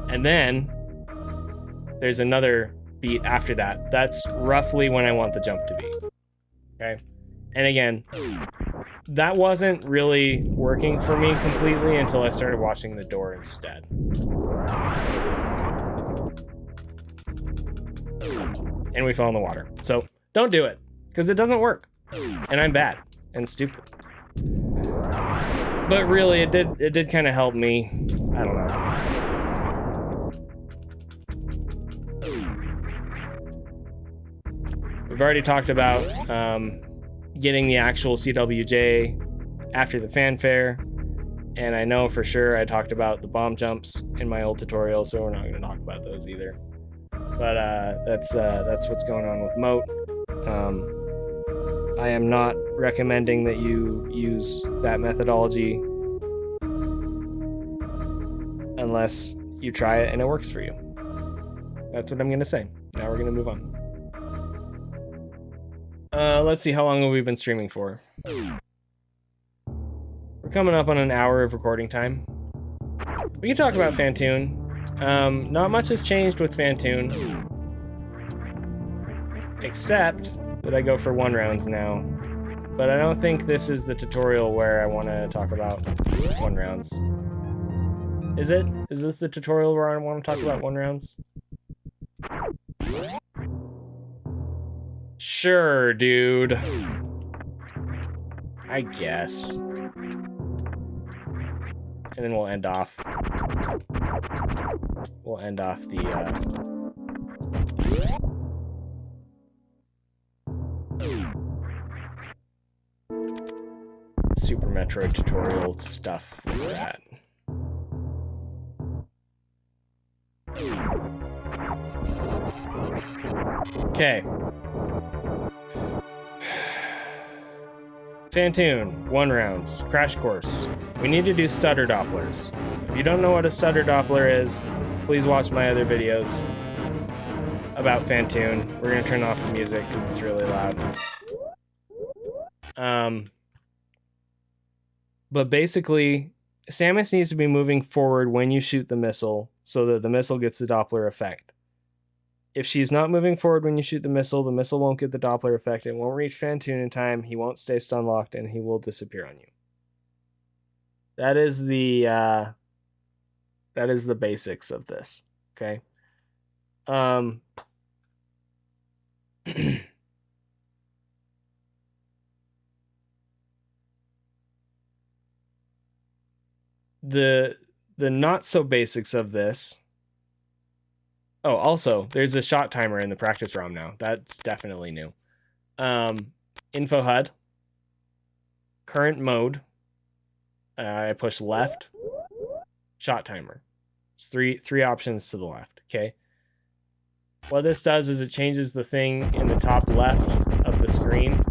and then there's another beat after that. That's roughly when I want the jump to be. Okay? And again, that wasn't really working for me completely until I started watching the door instead. And we fell in the water. So don't do it, because it doesn't work. And I'm bad and stupid. But really, it did kind of help me. I don't know. We've already talked about getting the actual CWJ after the fanfare, and I know for sure I talked about the bomb jumps in my old tutorial, so we're not going to talk about those either. But that's what's going on with Moat. I am not recommending that you use that methodology unless you try it and it works for you. That's what I'm going to say. Now we're going to move on. Let's see, how long have we been streaming for? We're coming up on an hour of recording time. We can talk about Phantoon. Not much has changed with Phantoon, except that I go for 1 rounds now. But I don't think this is the tutorial where I want to talk about 1 rounds. Is it? Is this the tutorial where I want to talk about 1 rounds? Sure, dude. I guess. And then we'll end off. We'll end off the Super Metroid tutorial stuff with that. Okay. Phantoon, 1 rounds, crash course. We need to do stutter Dopplers. If you don't know what a stutter Doppler is, please watch my other videos. about Phantoon. We're gonna turn off the music because it's really loud. But basically, Samus needs to be moving forward when you shoot the missile so that the missile gets the Doppler effect. If she's not moving forward when you shoot the missile won't get the Doppler effect. It won't reach Phantoon in time. He won't stay stun locked, and he will disappear on you. That is the basics of this. Okay. The not so basics of this. Oh, also, there's a shot timer in the practice ROM now. That's definitely new. Info HUD. Current mode. I push left. Shot timer. It's three options to the left. Okay. What this does is it changes the thing in the top left of the screen.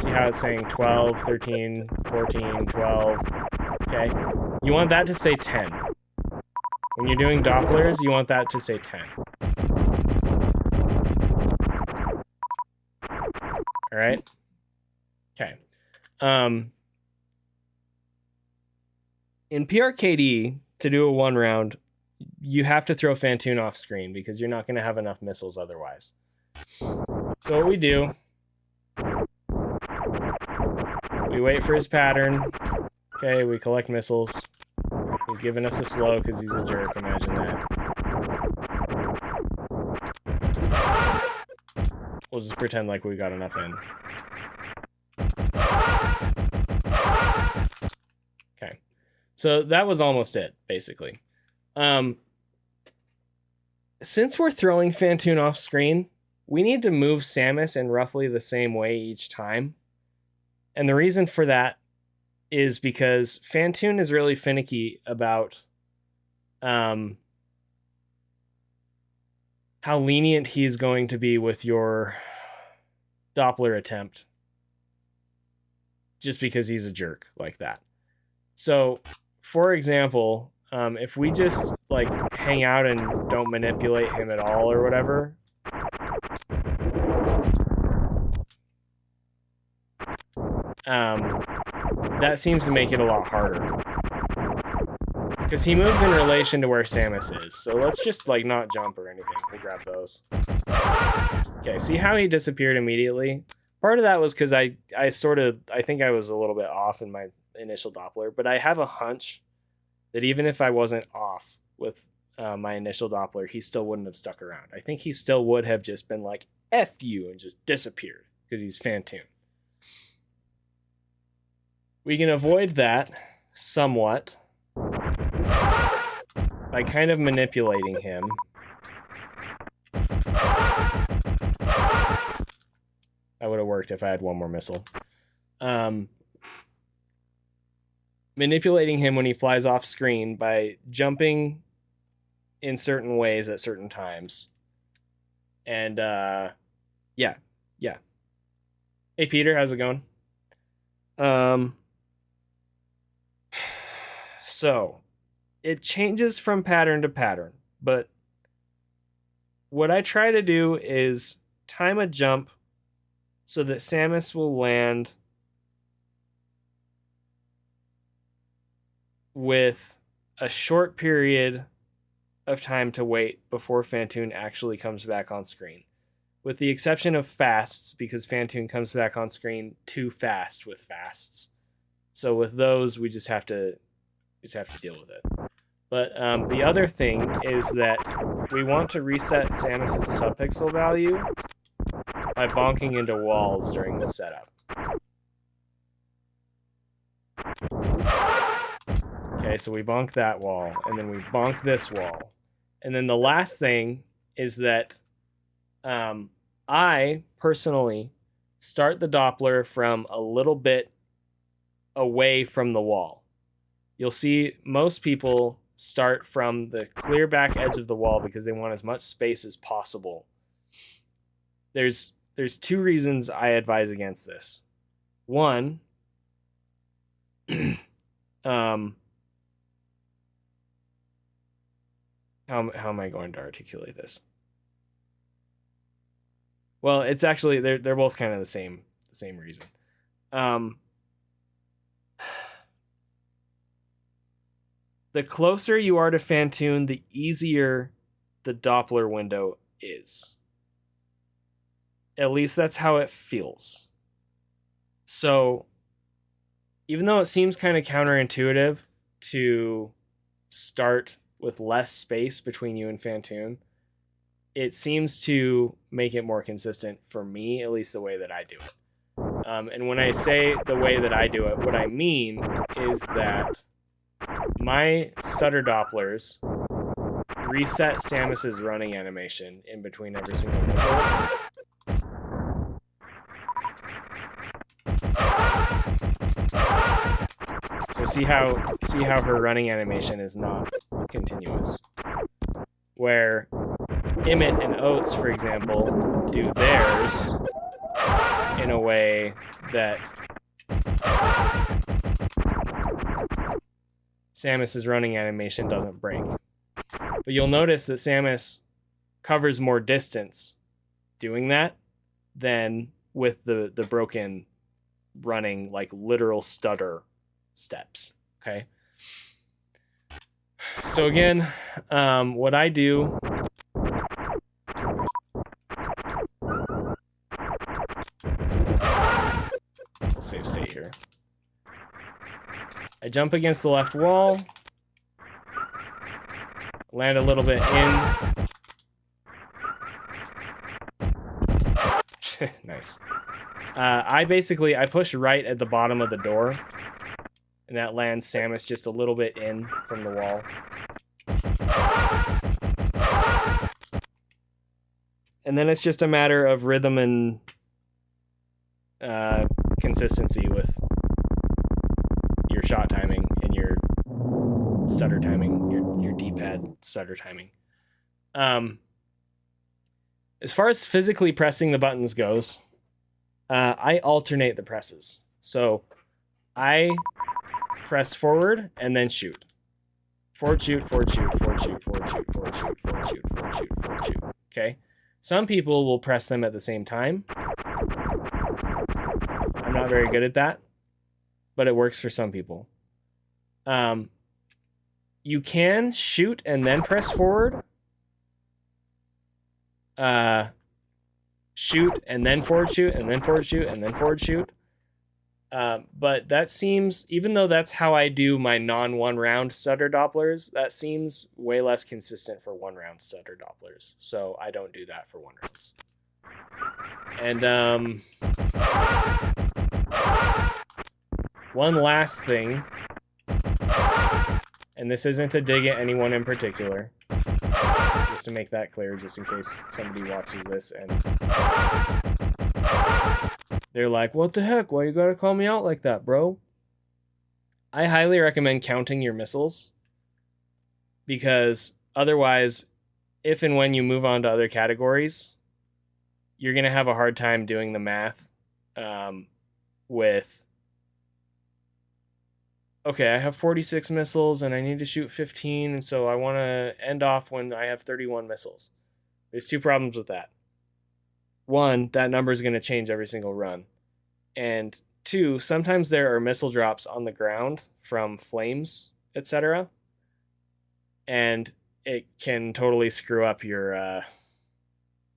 See how it's saying 12, 13, 14, 12. Okay. You want that to say 10. When you're doing Dopplers, you want that to say 10. All right. Okay. In PRKD, to do a 1 round, you have to throw Phantoon off screen because you're not going to have enough missiles otherwise. So what we do, we wait for his pattern. Okay, we collect missiles. He's giving us a slow because he's a jerk, imagine that. We'll just pretend like we got enough in. Okay. So that was almost it, basically. Since we're throwing Phantoon off screen, we need to move Samus in roughly the same way each time. And the reason for that is because Phantoon is really finicky about how lenient he's going to be with your Doppler attempt. Just because he's a jerk like that. So, for example, if we just like hang out and don't manipulate him at all or whatever, that seems to make it a lot harder. Because he moves in relation to where Samus is. So let's just like not jump or anything. We'll grab those. Okay, see how he disappeared immediately? Part of that was because I think I was a little bit off in my initial Doppler, but I have a hunch that even if I wasn't off with my initial Doppler, he still wouldn't have stuck around. I think he still would have just been like, F you, and just disappeared because he's Phantoon. We can avoid that somewhat by kind of manipulating him. That would have worked if I had one more missile. Manipulating him when he flies off screen by jumping in certain ways at certain times. And yeah. Hey Peter, how's it going? So it changes from pattern to pattern, but what I try to do is time a jump so that Samus will land with a short period of time to wait before Phantoon actually comes back on screen. With the exception of fasts, because Phantoon comes back on screen too fast with fasts. So with those, we just have to deal with it. But the other thing is that we want to reset Samus's subpixel value by bonking into walls during the setup. Okay, so we bonk that wall, and then we bonk this wall. And then the last thing is that I, personally, start the Doppler from a little bit away from the wall. You'll see most people start from the clear back edge of the wall because they want as much space as possible. There's two reasons I advise against this. One, how am I going to articulate this? Well, it's actually they're both kind of the same reason. The closer you are to Phantoon, the easier the Doppler window is. At least that's how it feels. So, even though it seems kind of counterintuitive to start with less space between you and Phantoon, it seems to make it more consistent for me, at least the way that I do it. And when I say the way that I do it, what I mean is that my stutter Dopplers reset Samus's running animation in between every single missile. So see how her running animation is not continuous. Where Emmett and Oates, for example, do theirs in a way that Samus's running animation doesn't break. But you'll notice that Samus covers more distance doing that than with the broken running, like, literal stutter steps. Okay? So again, what I do... We'll save state here. I jump against the left wall, land a little bit in. Nice. I push right at the bottom of the door, and that lands Samus just a little bit in from the wall. And then it's just a matter of rhythm and consistency with your shot timing and your stutter timing, your D-pad stutter timing. As far as physically pressing the buttons goes, I alternate the presses. So I press forward and then shoot. Forward shoot, forward shoot, forward shoot, forward shoot, forward shoot, forward shoot, forward shoot, forward shoot. Okay? Some people will press them at the same time. I'm not very good at that, but it works for some people. You can shoot and then press forward. Shoot and then forward shoot and then forward shoot and then forward shoot. But that seems, even though that's how I do my non-one round stutter Dopplers, that seems way less consistent for one round stutter Dopplers. So I don't do that for one rounds. And one last thing, and this isn't to dig at anyone in particular, just to make that clear, just in case somebody watches this and they're like, what the heck? Why you gotta call me out like that, bro? I highly recommend counting your missiles, because otherwise, if and when you move on to other categories, you're gonna have a hard time doing the math with, okay, I have 46 missiles and I need to shoot 15, and so I want to end off when I have 31 missiles. There's two problems with that. One, that number is going to change every single run. And two, sometimes there are missile drops on the ground from flames, etc. And it can totally screw up your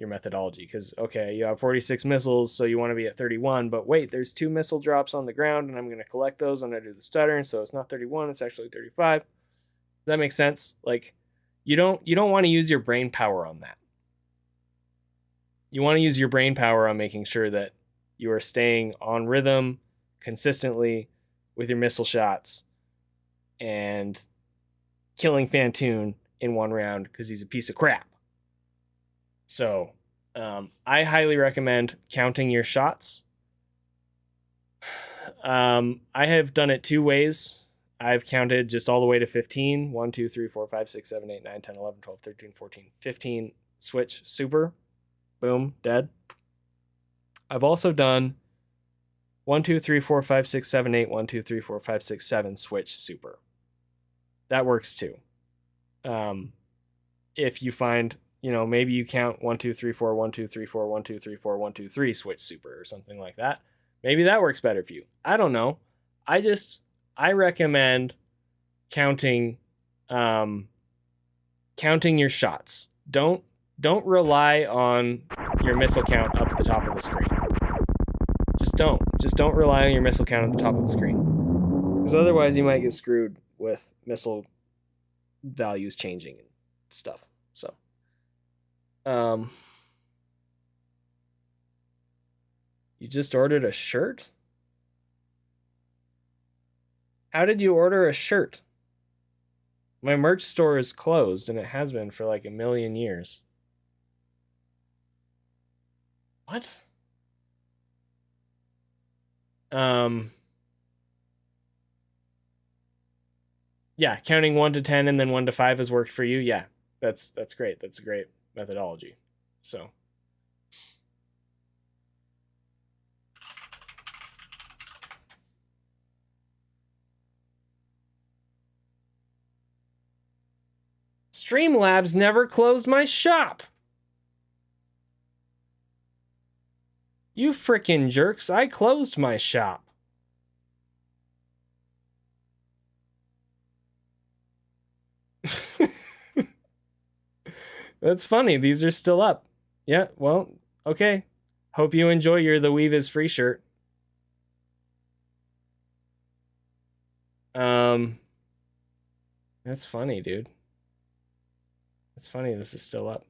methodology, because, okay, you have 46 missiles, so you want to be at 31, but wait, there's two missile drops on the ground, and I'm going to collect those when I do the stutter, and so it's not 31, it's actually 35. Does that make sense? Like, you don't want to use your brain power on that. You want to use your brain power on making sure that you are staying on rhythm consistently with your missile shots and killing Phantoon in one round, because he's a piece of crap. So, I highly recommend counting your shots. I have done it two ways. I've counted just all the way to 15. 1, 2, 3, 4, 5, 6, 7, 8, 9, 10, 11, 12, 13, 14, 15. Switch, super. Boom, dead. I've also done 1, 2, 3, 4, 5, 6, 7, 8. 1, 2, 3, 4, 5, 6, 7. Switch, super. That works too. If you find you know, maybe you count 1, 2, 3, 4, 1, 2, 3, 4, 1, 2, 3, 4, 1, 2, 3, switch super or something like that. Maybe that works better for you. I don't know. I recommend counting counting your shots. Don't rely on your missile count up at the top of the screen. Just don't rely on your missile count at the top of the screen. Because otherwise you might get screwed with missile values changing and stuff. So you just ordered a shirt? How did you order a shirt? My merch store is closed, and it has been for like 1,000,000 years. What? Yeah, counting 1 to 10 and then 1 to 5 has worked for you. Yeah, that's great. That's a great methodology. So. Streamlabs never closed my shop. You frickin' jerks, I closed my shop. That's funny, these are still up. Yeah, well, okay. Hope you enjoy your The Weave is Free shirt. That's funny, dude. It's funny this is still up.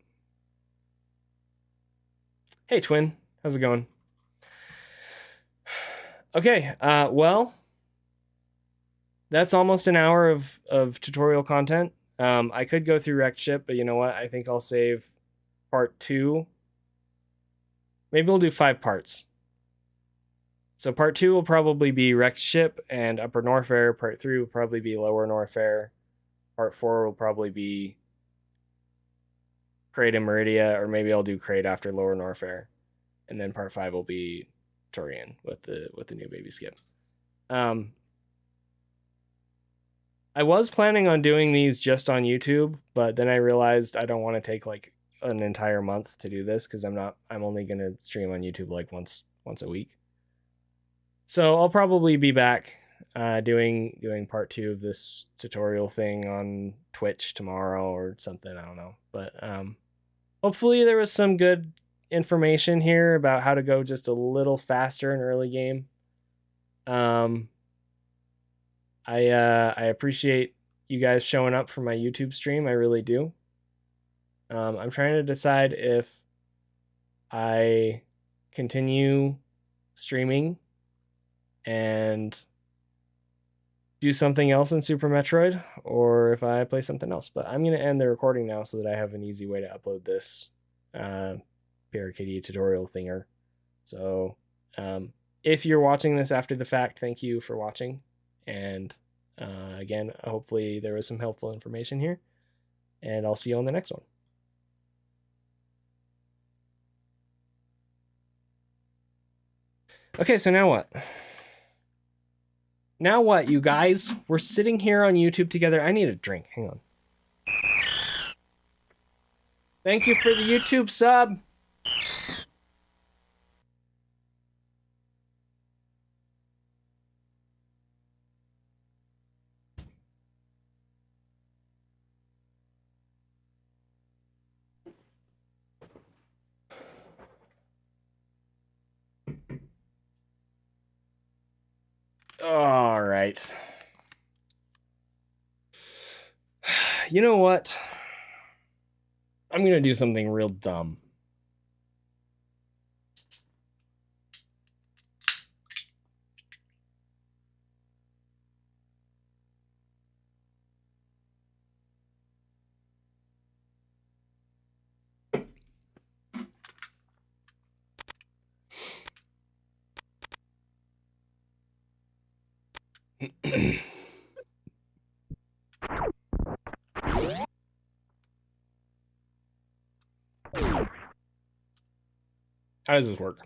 Hey, twin. How's it going? Okay, well, that's almost an hour of tutorial content. I could go through Wrecked Ship, but you know what? I think I'll save part 2. Maybe we'll do 5 parts. So part 2 will probably be Wrecked Ship and Upper Norfair. Part 3 will probably be Lower Norfair. Part 4 will probably be Crate and Meridia, or maybe I'll do Crate after Lower Norfair. And then part 5 will be Turian with the new baby skip. I was planning on doing these just on YouTube, but then I realized I don't want to take like an entire month to do this because I'm only going to stream on YouTube like once a week. So I'll probably be back doing part 2 of this tutorial thing on Twitch tomorrow or something, I don't know. But hopefully there was some good information here about how to go just a little faster in early game. I appreciate you guys showing up for my YouTube stream. I really do. I'm trying to decide if I continue streaming and do something else in Super Metroid, or if I play something else. But I'm going to end the recording now so that I have an easy way to upload this PRKD tutorial thinger. So if you're watching this after the fact, thank you for watching. And again, hopefully there was some helpful information here. And I'll see you on the next one. Okay, so now what? Now what, you guys? We're sitting here on YouTube together. I need a drink. Hang on. Thank you for the YouTube sub. All right. You know what? I'm going to do something real dumb. How does this work?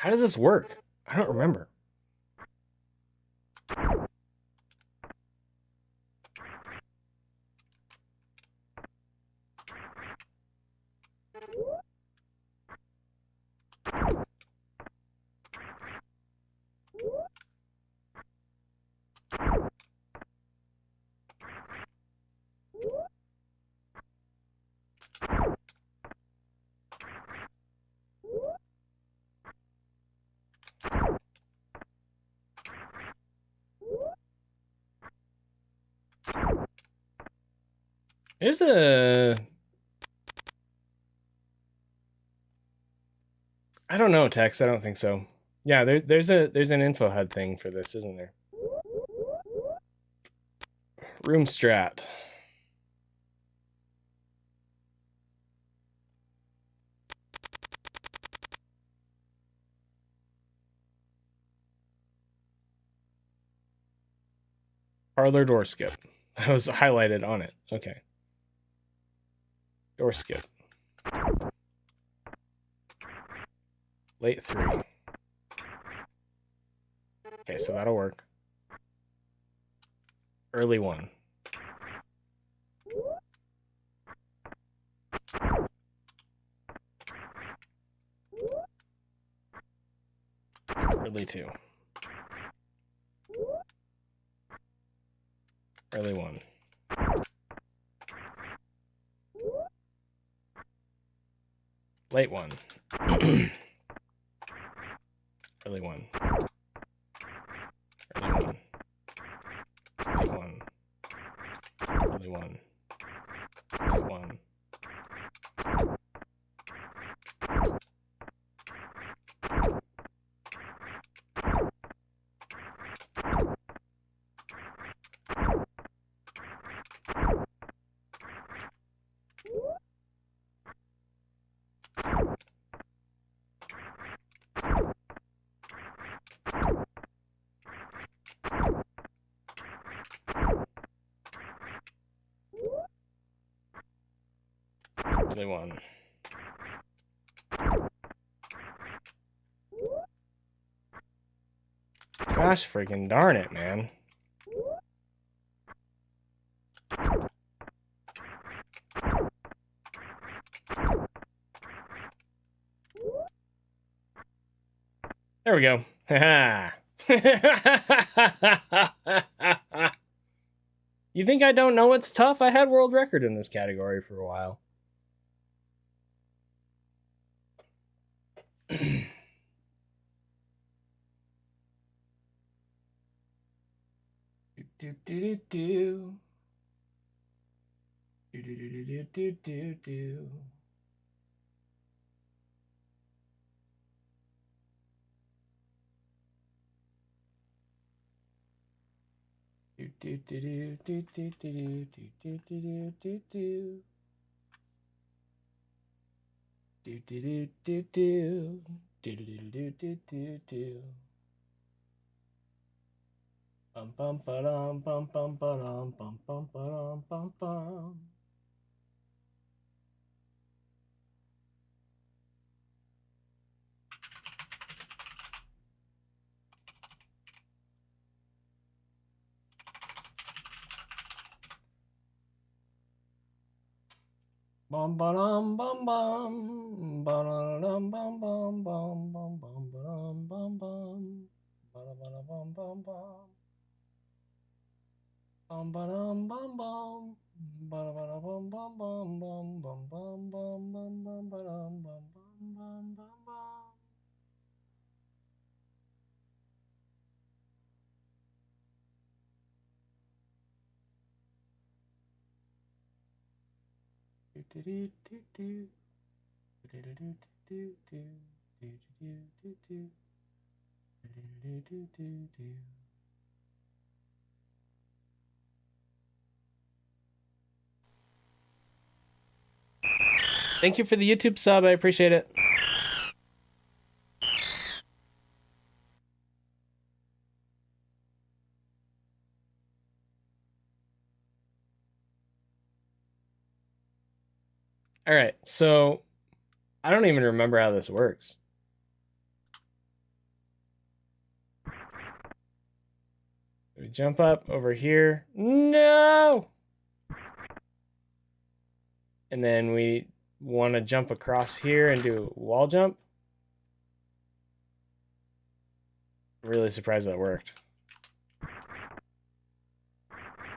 How does this work? I don't remember. There's a... I don't know, Tex. I don't think so. Yeah, there's an info HUD thing for this, isn't there? Room strat. Parlor door skip. That was highlighted on it. Okay. Door skip. Late 3. Okay, so that'll work. Early 1. Early 2. Early 1. Late 1. Early 1. Early 1. Late 1. Early 1. Late 1. Early 1. Gosh freaking darn it, man. There we go. You think I don't know it's tough? I had world record in this category for a while. Do do do do do do do do do. Do do do do do do do do do do do. Do do do do do do do do do do. Bum bum ba-dum bum bum ba-dum bum bum ba-dum bum bum. Bum ba-dum bum bum ba-dum bum bum bum bum bum ba-dum bum bum ba-da-ba-da-bum bum bum. Bum ba-dum bum bum ba-da-ba-da-bum bum bum bum bum bum bum bum bum ba-dum bum bum bum bum bum. Do do do do do do do do do do do do do do do do. Thank you for the YouTube sub. I appreciate it. All right, so I don't even remember how this works. We jump up over here. No! And then we want to jump across here and do a wall jump. Really surprised that worked.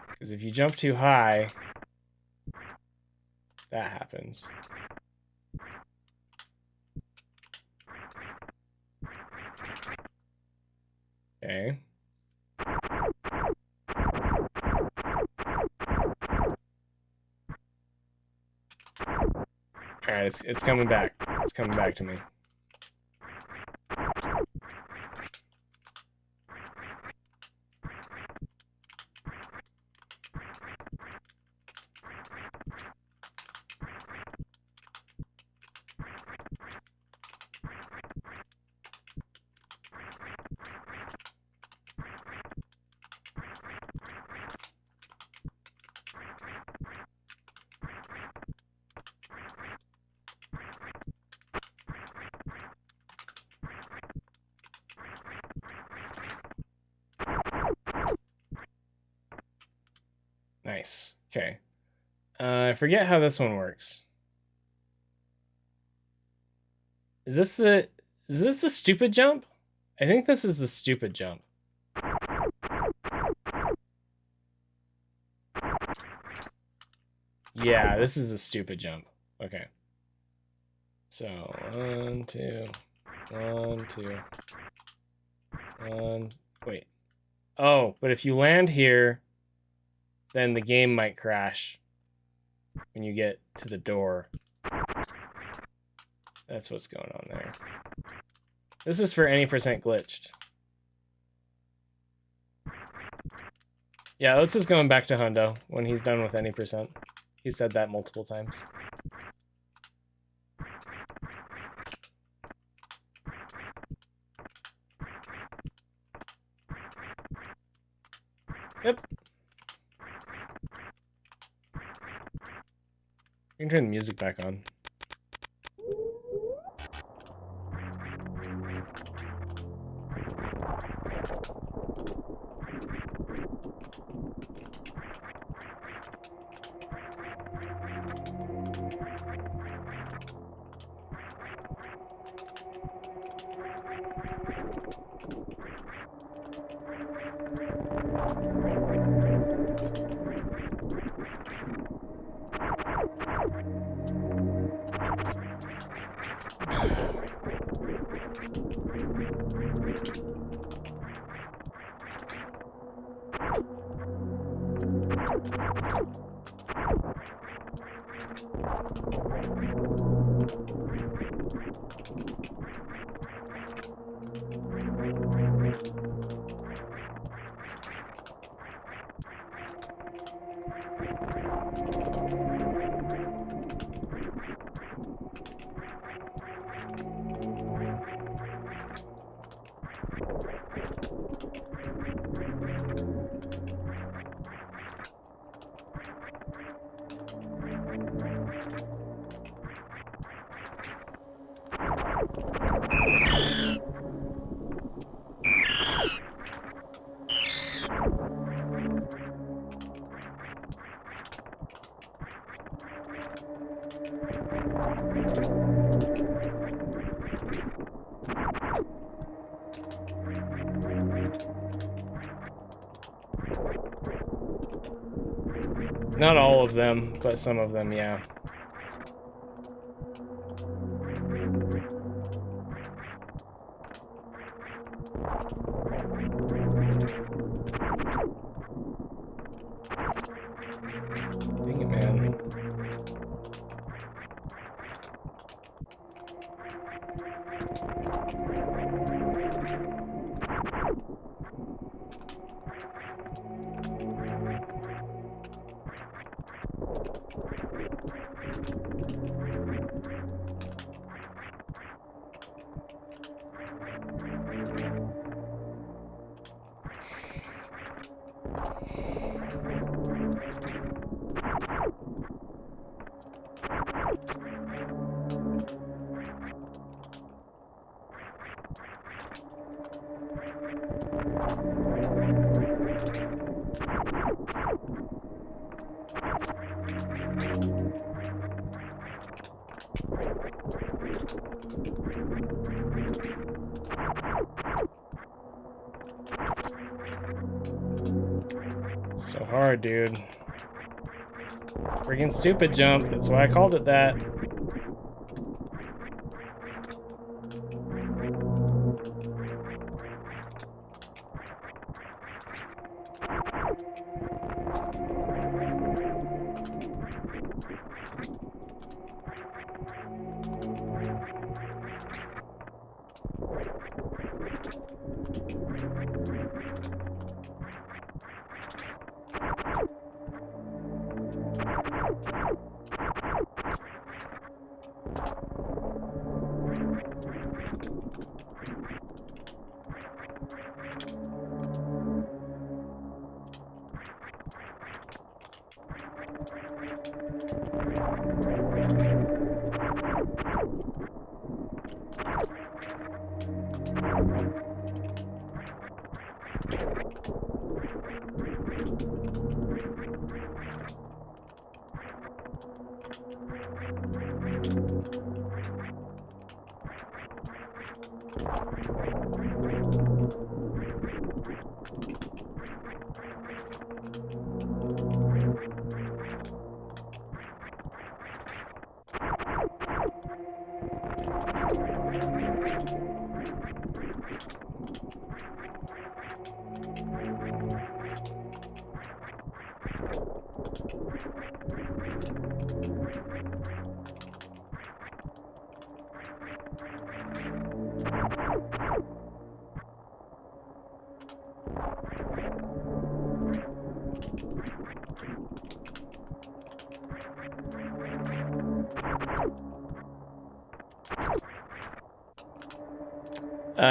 Because if you jump too high, that happens. Okay. Alright, it's coming back. It's coming back to me. Nice. Okay. I forget how this one works. Is this the stupid jump? I think this is the stupid jump. Yeah, this is the stupid jump. Okay. So, 1, 2, 1, 2, 1. Wait. Oh, but if you land here, then the game might crash when you get to the door. That's what's going on there. This is for any percent glitched. Yeah, Oates is going back to Hundo when he's done with any percent. He said that multiple times. Yep. You can turn the music back on. Not all of them, but some of them, yeah. Dang it, man. hard, dude. Freaking stupid jump. That's why I called it that.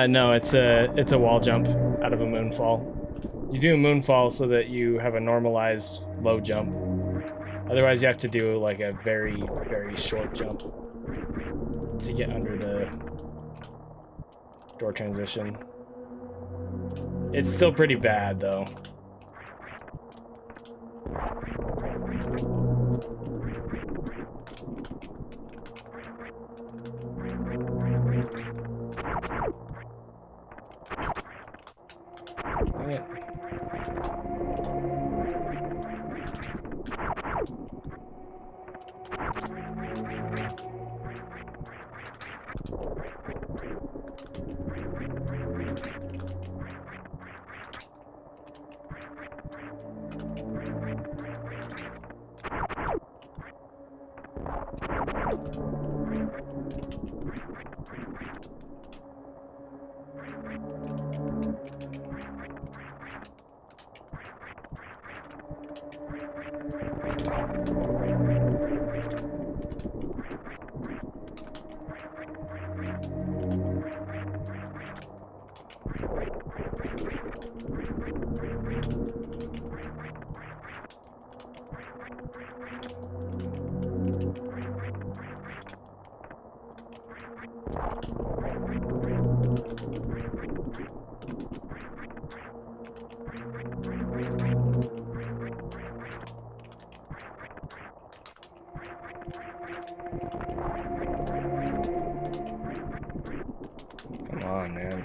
No, it's a wall jump out of a moonfall. You do a moonfall so that you have a normalized low jump. Otherwise, you have to do like a very, very short jump to get under the door transition. It's still pretty bad, though. Come on, man.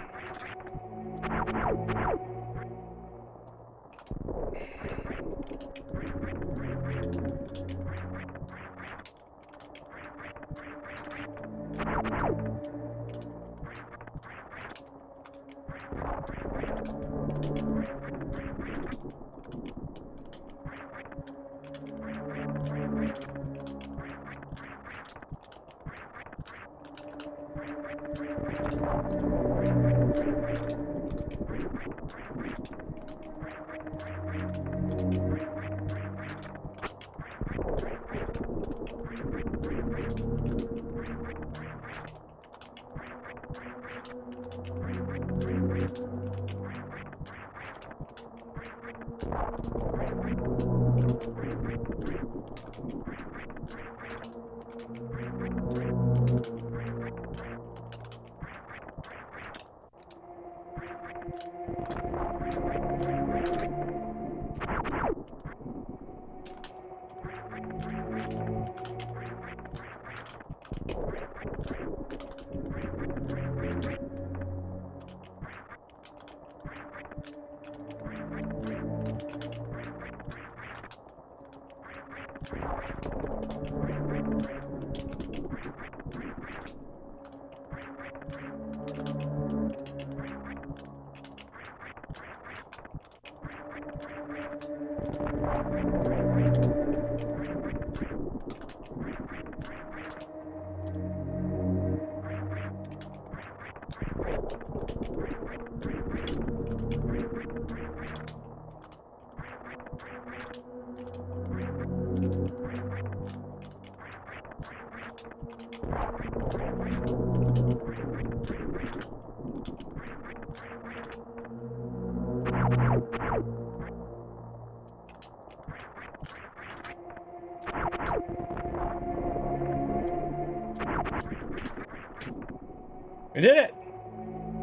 We did it!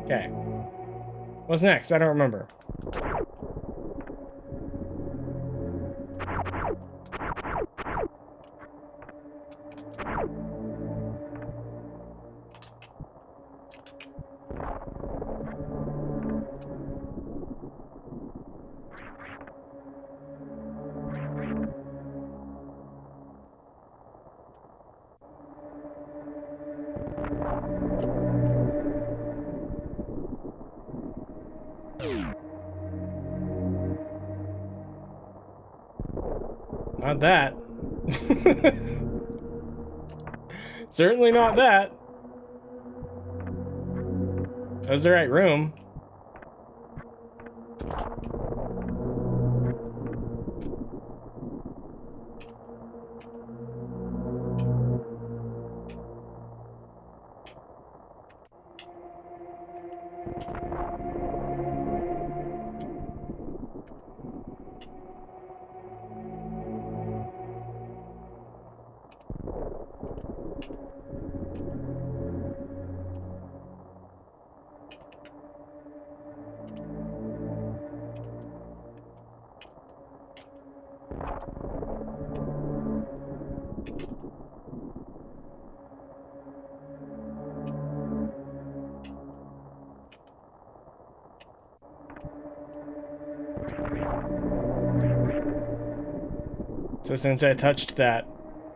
Okay. What's next? I don't remember. Not that. Certainly not that. That was the right room. So since I touched that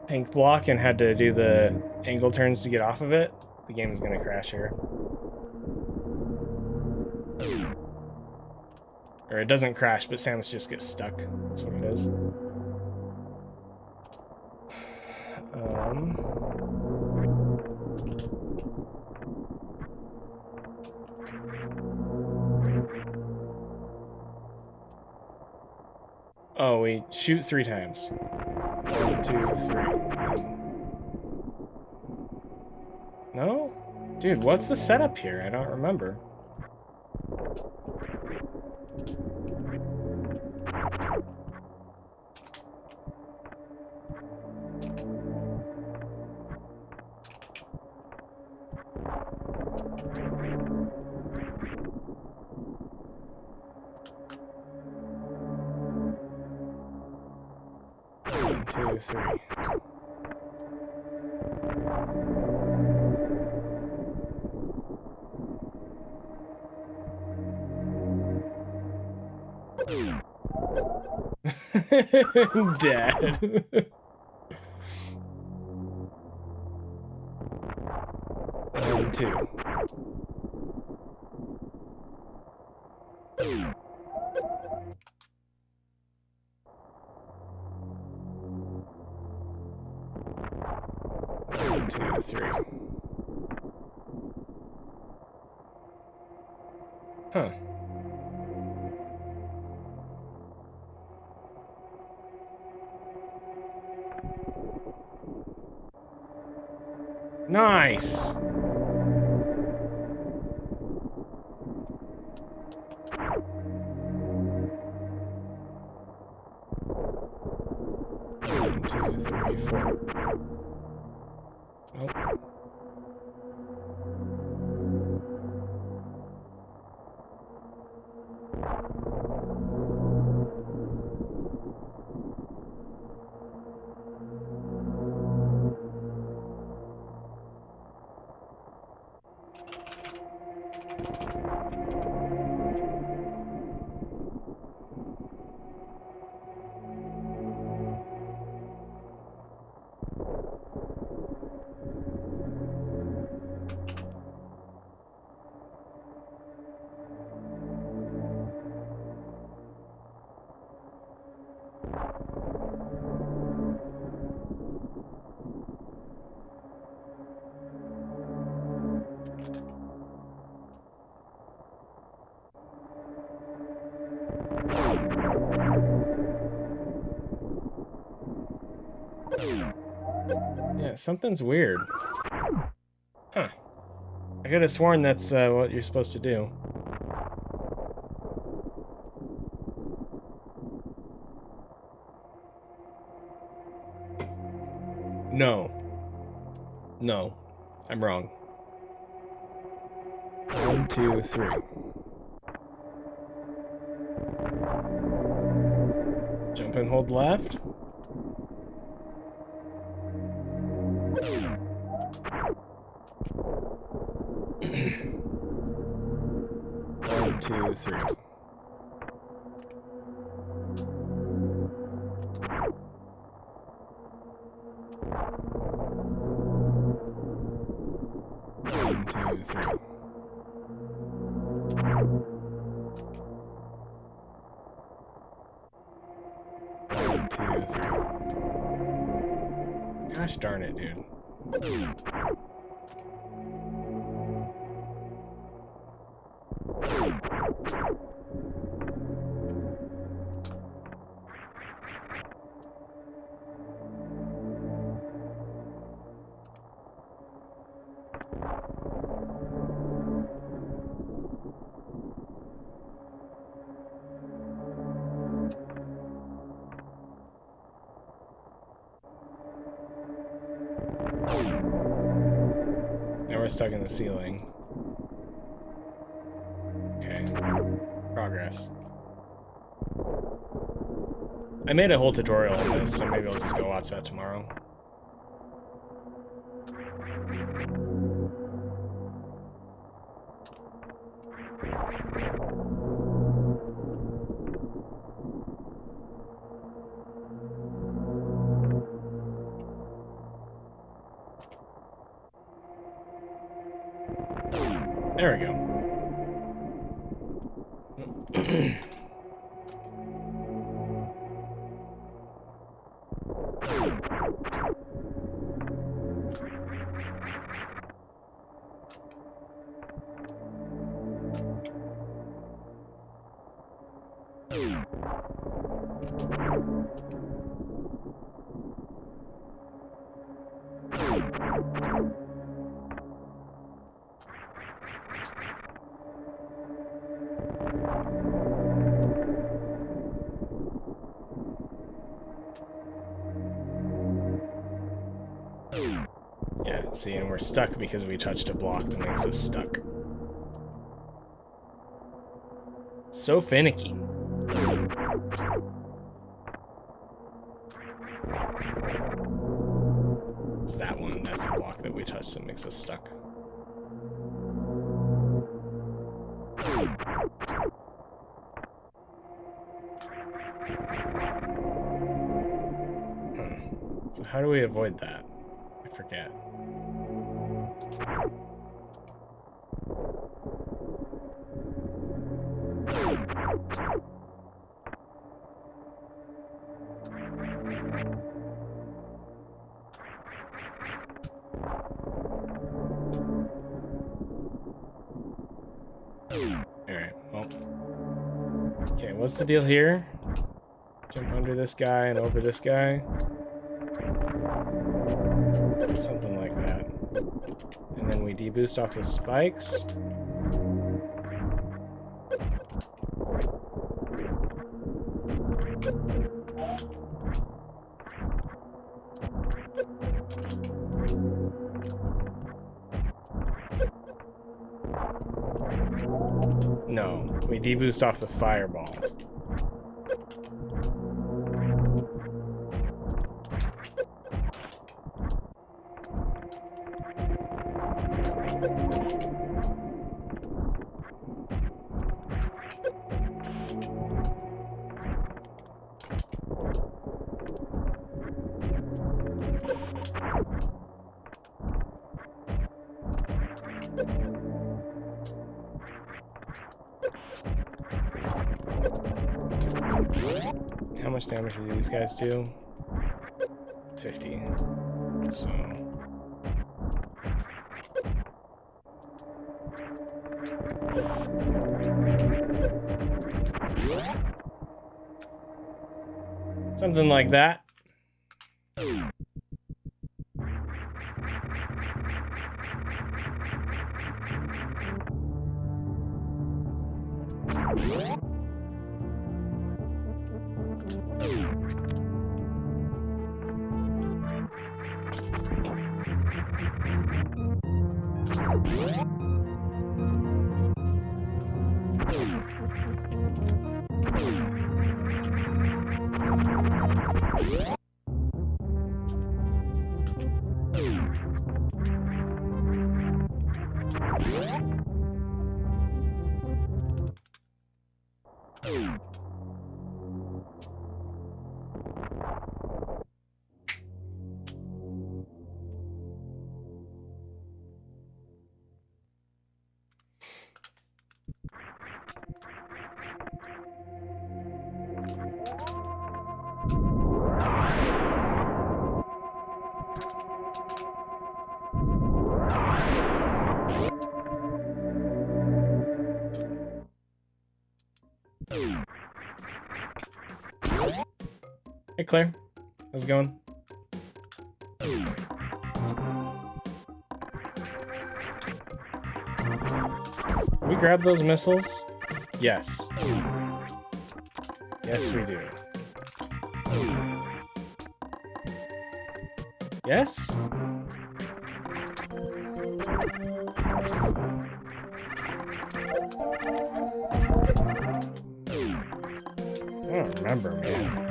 pink block and had to do the angle turns to get off of it, the game is gonna crash here. Or it doesn't crash, but Samus just gets stuck. That's what it is. Oh, we shoot 3 times. 1, 2, 3. No? Dude, what's the setup here? I don't remember. Two, three. Dead. 1, 2. One, two, three. Huh. Nice. One, two, three, four. Nope. Something's weird. Huh. I could have sworn that's what you're supposed to do. No. No. I'm wrong. 1, 2, 3. Jump and hold left. 1, 2, 3. Gosh darn it, dude. Now we're stuck in the ceiling. Okay. Progress. I made a whole tutorial on this, so maybe I'll just go watch that tomorrow. There we go. Yeah, see, and we're stuck because we touched a block that makes us stuck. So finicky. It's that one. That's the block that we touched that makes us stuck. So how do we avoid that? I forget. Alright, well. Okay, what's the deal here? Jump under this guy and over this guy. Something like that. And then we deboost off the spikes. No, we deboost off the fireball. How much damage do these guys do? 50. So... something like that. Hey Claire, how's it going? We grab those missiles? Yes. Yes, we do. Yes? I don't remember, man.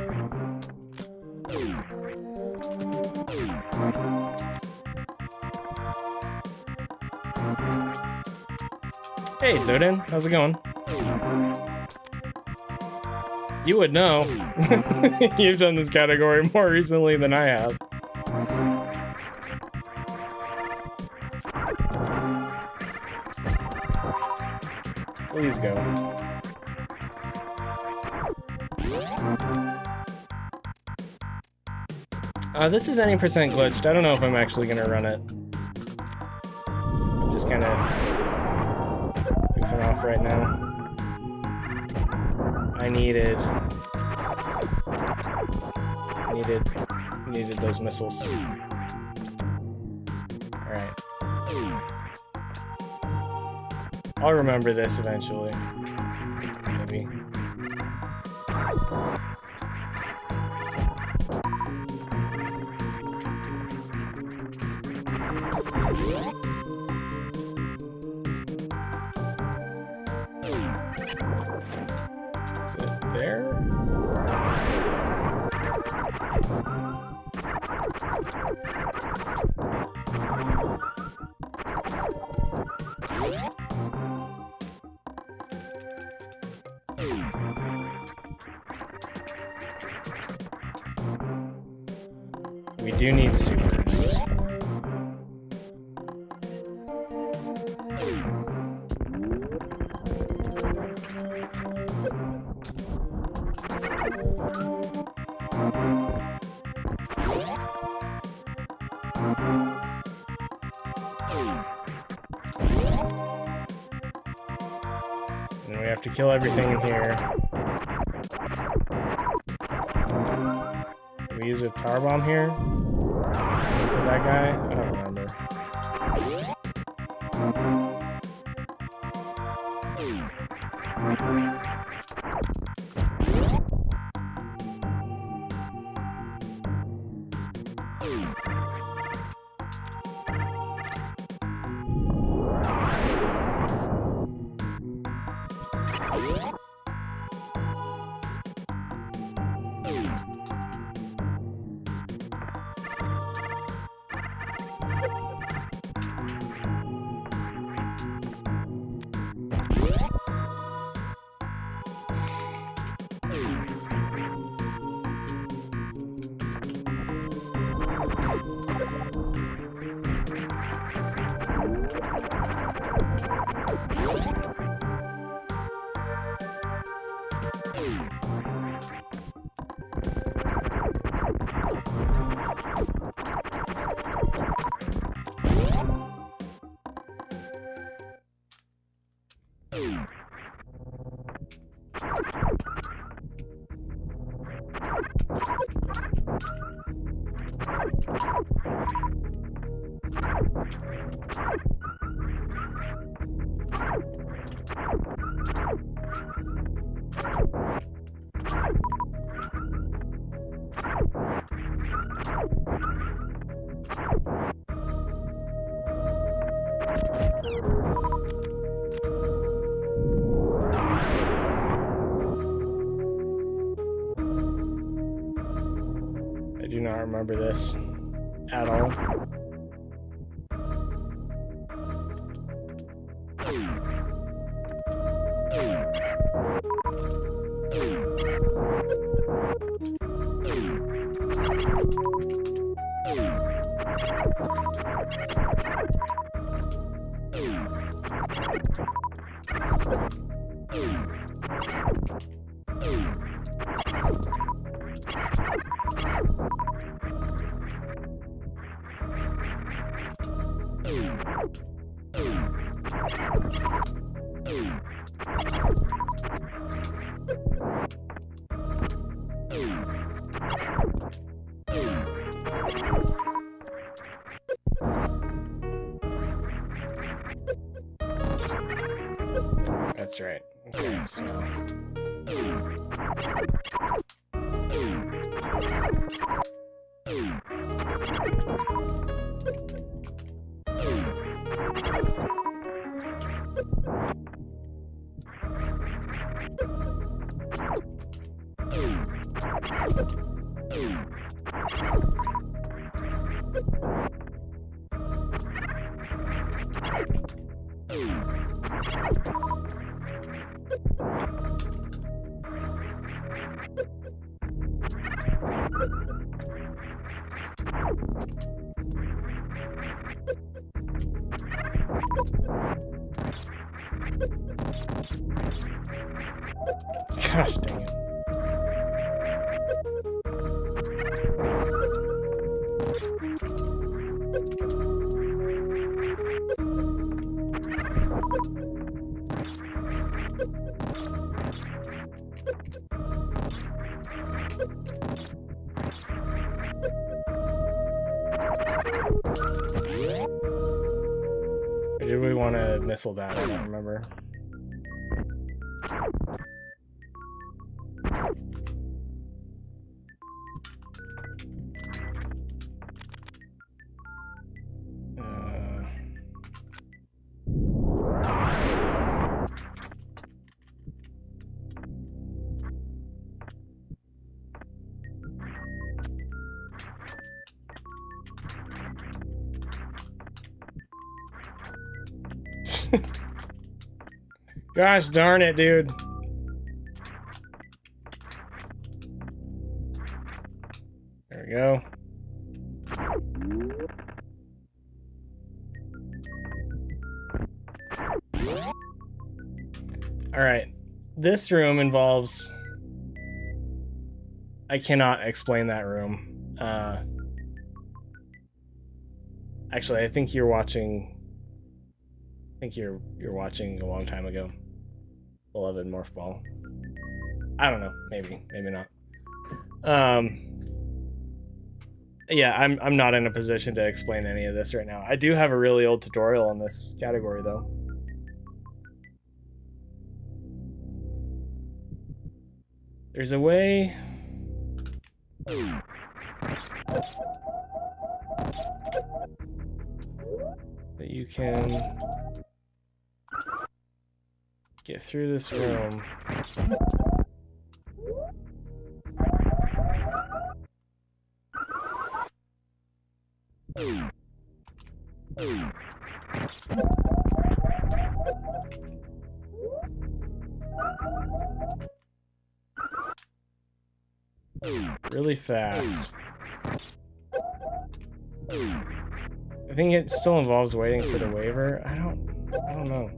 Hey, Zoden, how's it going? You would know. You've done this category more recently than I have. Please go. This is any percent glitched. I don't know if I'm actually gonna run it. I'm just kind of goofing off right now. I needed those missiles. All right. I'll remember this eventually. Maybe. Is it there? We do need supers. And we have to kill everything in here. Do we use a power bomb here? With that guy? I don't remember. remember this at all. That's right. Okay, so gosh dang it. Or did we want to missile that? I don't remember. Gosh darn it, dude. There we go. All right. This room involves... I cannot explain that room. Actually, I think you're watching... I think you're watching a long time ago. Beloved Morph Ball. I don't know. Maybe not. Yeah, I'm not in a position to explain any of this right now. I do have a really old tutorial in this category, though. There's a way... that you can get through this room. Really fast. I think it still involves waiting for the waiver. I don't know.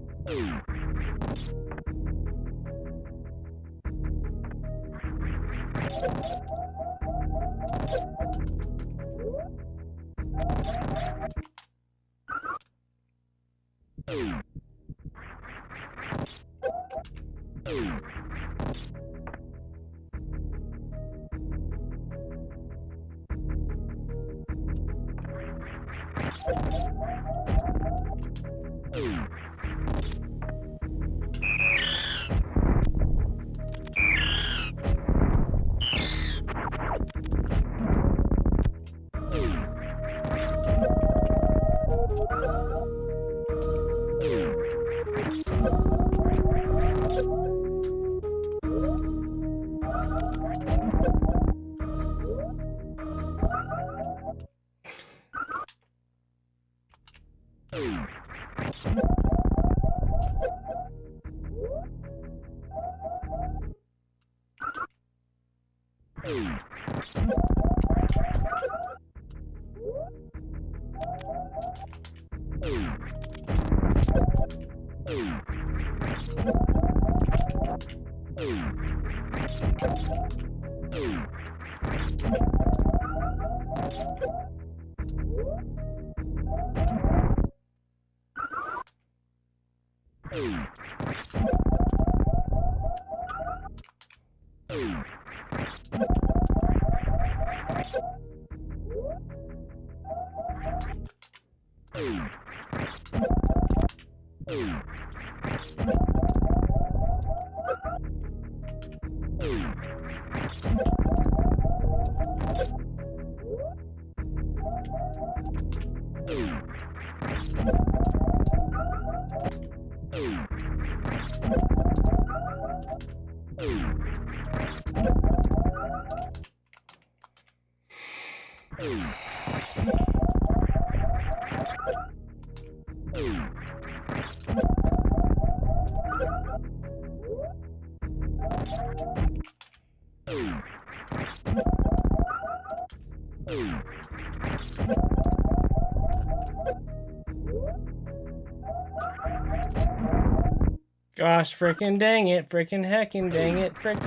Gosh, frickin' dang it, frickin' heckin' dang it, frickin'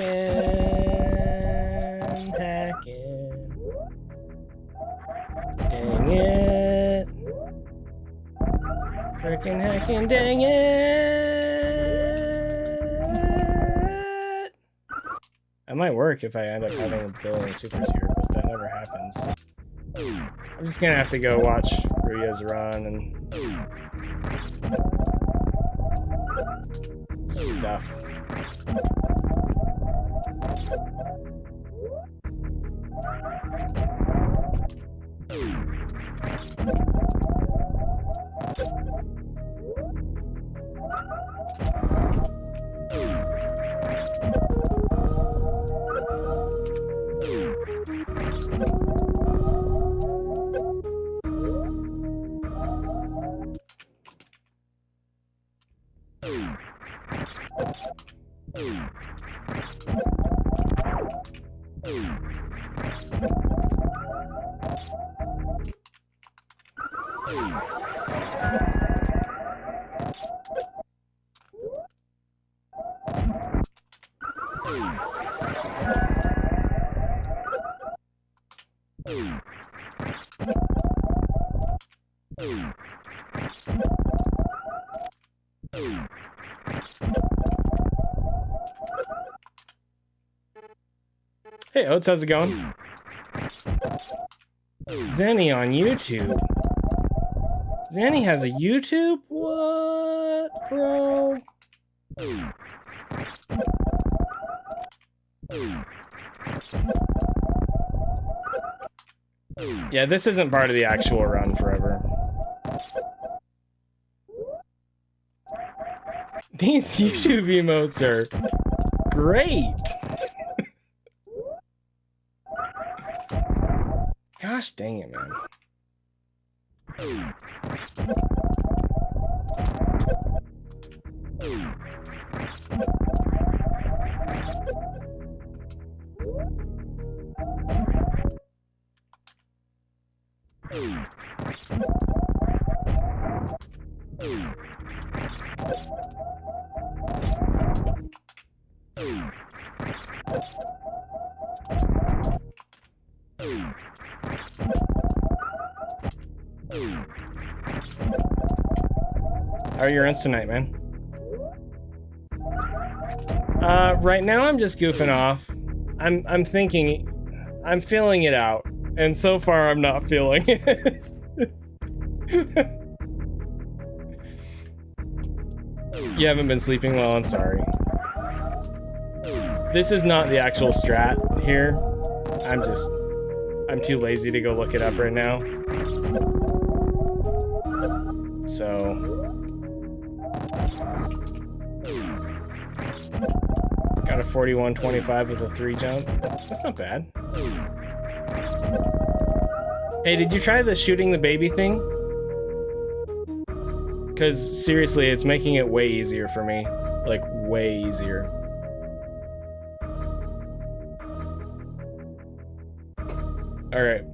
heckin'. Dang it. Frickin' heckin' dang it. That might work if I end up having a billion supers here, but that never happens. I'm just gonna have to go watch Ruya's run and stuff. Hey Oats, how's it going? Zeni on YouTube. Zeni has a YouTube? What, bro? Yeah, this isn't part of the actual run forever. These YouTube emotes are great. Gosh dang it, man. How are your runs tonight, man? Right now I'm just goofing off. I'm thinking, I'm feeling it out, and so far I'm not feeling it. You haven't been sleeping well, I'm sorry. This is not the actual strat here. I'm too lazy to go look it up right now. So got a 41.25 with a 3 jump. That's not bad. Hey, did you try the shooting the baby thing? Because seriously, it's making it way easier for me. Like, way easier. Alright.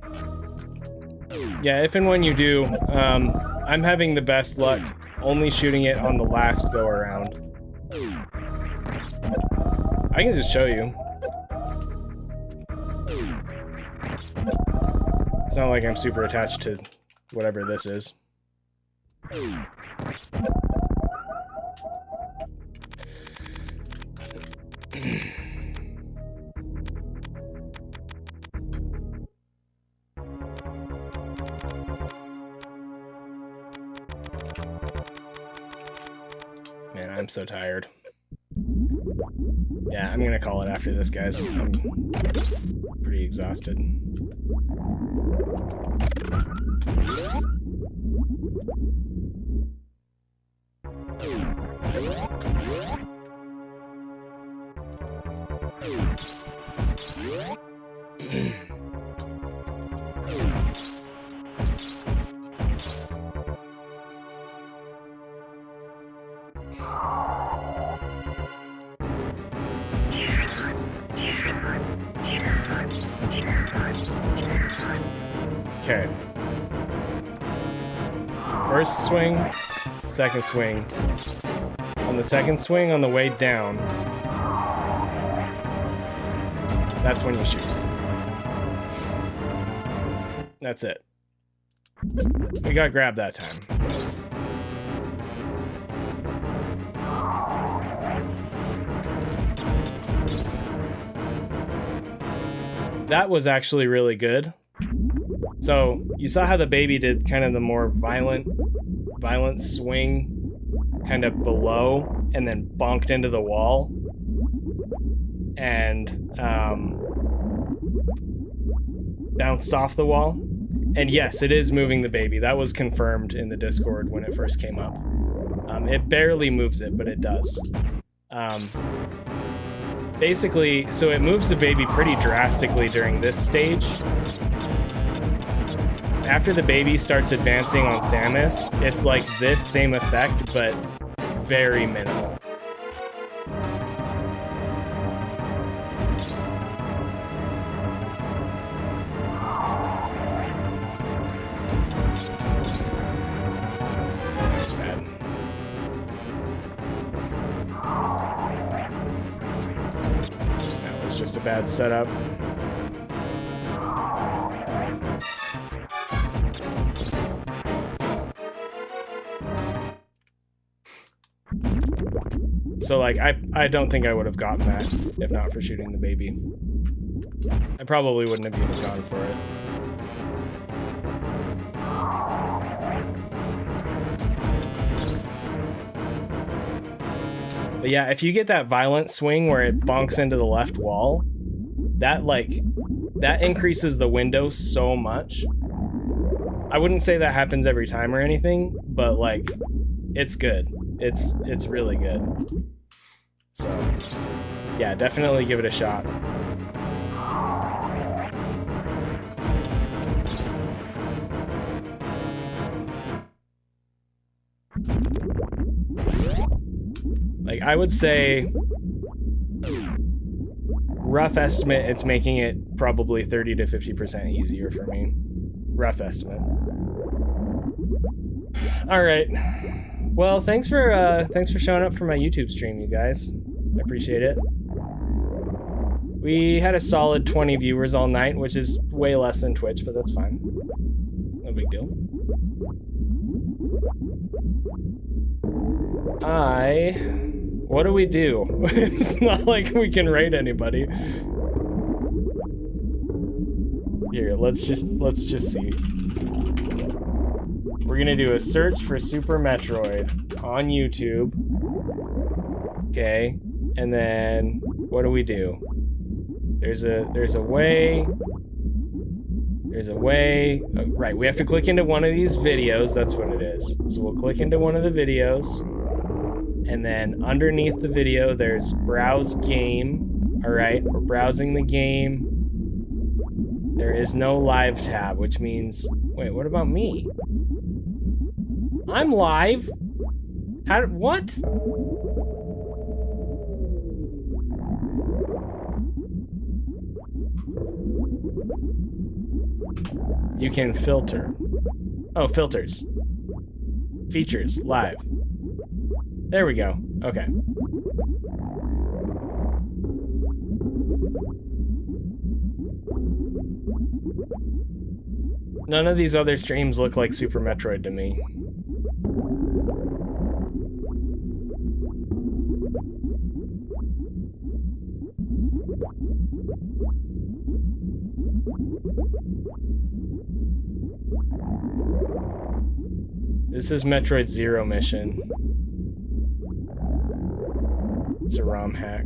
Yeah, if and when you do, I'm having the best luck only shooting it on the last go around. I can just show you. It's not like I'm super attached to whatever this is. Man, I'm so tired. Yeah, I'm gonna call it after this, guys. I'm pretty exhausted. Okay. First swing, second swing. On the second swing, on the way down, that's when you shoot. That's it. We got grabbed that time. That was actually really good. So you saw how the baby did kind of the more violent swing kind of below and then bonked into the wall and bounced off the wall. And yes, it is moving the baby. That was confirmed in the Discord when it first came up. It barely moves it, but it does. Basically, so it moves the baby pretty drastically during this stage. After the baby starts advancing on Samus, it's like this same effect, but very minimal. That's bad. That was just a bad setup. So, like, I don't think I would have gotten that if not for shooting the baby. I probably wouldn't have even gone for it. But yeah, if you get that violent swing where it bonks into the left wall, that increases the window so much. I wouldn't say that happens every time or anything, but, like, it's good. It's really good. So, yeah, definitely give it a shot. Like, I would say, rough estimate, it's making it probably 30 to 50% easier for me. Rough estimate. All right. Well, thanks for showing up for my YouTube stream, you guys. I appreciate it. We had a solid 20 viewers all night, which is way less than Twitch, but that's fine. No big deal. What do we do? It's not like we can raid anybody. Here, let's just see. We're gonna do a search for Super Metroid on YouTube. Okay, and then what do we do? There's a way. Right, we have to click into one of these videos. That's what it is. So we'll click into one of the videos, and then underneath the video, there's browse game. All right, we're browsing the game. There is no live tab, which means, wait, what about me? I'm live. What? You can filter. Oh, filters. Features, live. There we go. Okay. None of these other streams look like Super Metroid to me. This is Metroid Zero mission. It's a ROM hack.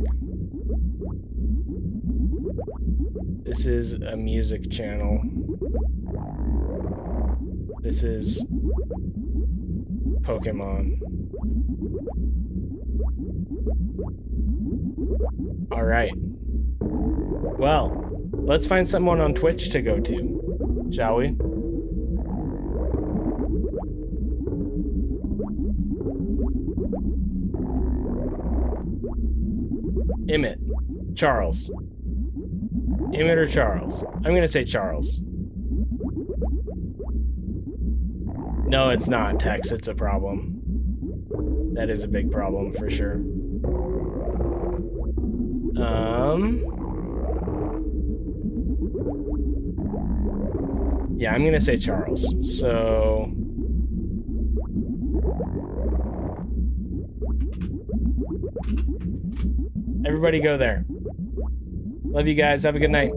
This is a music channel. This is Pokemon. All right. Well, let's find someone on Twitch to go to, shall we? Emmett. Charles. Emmett or Charles? I'm gonna say Charles. No, it's not, Tex. It's a problem. That is a big problem for sure. Yeah, I'm gonna say Charles. So everybody go there. Love you guys. Have a good night.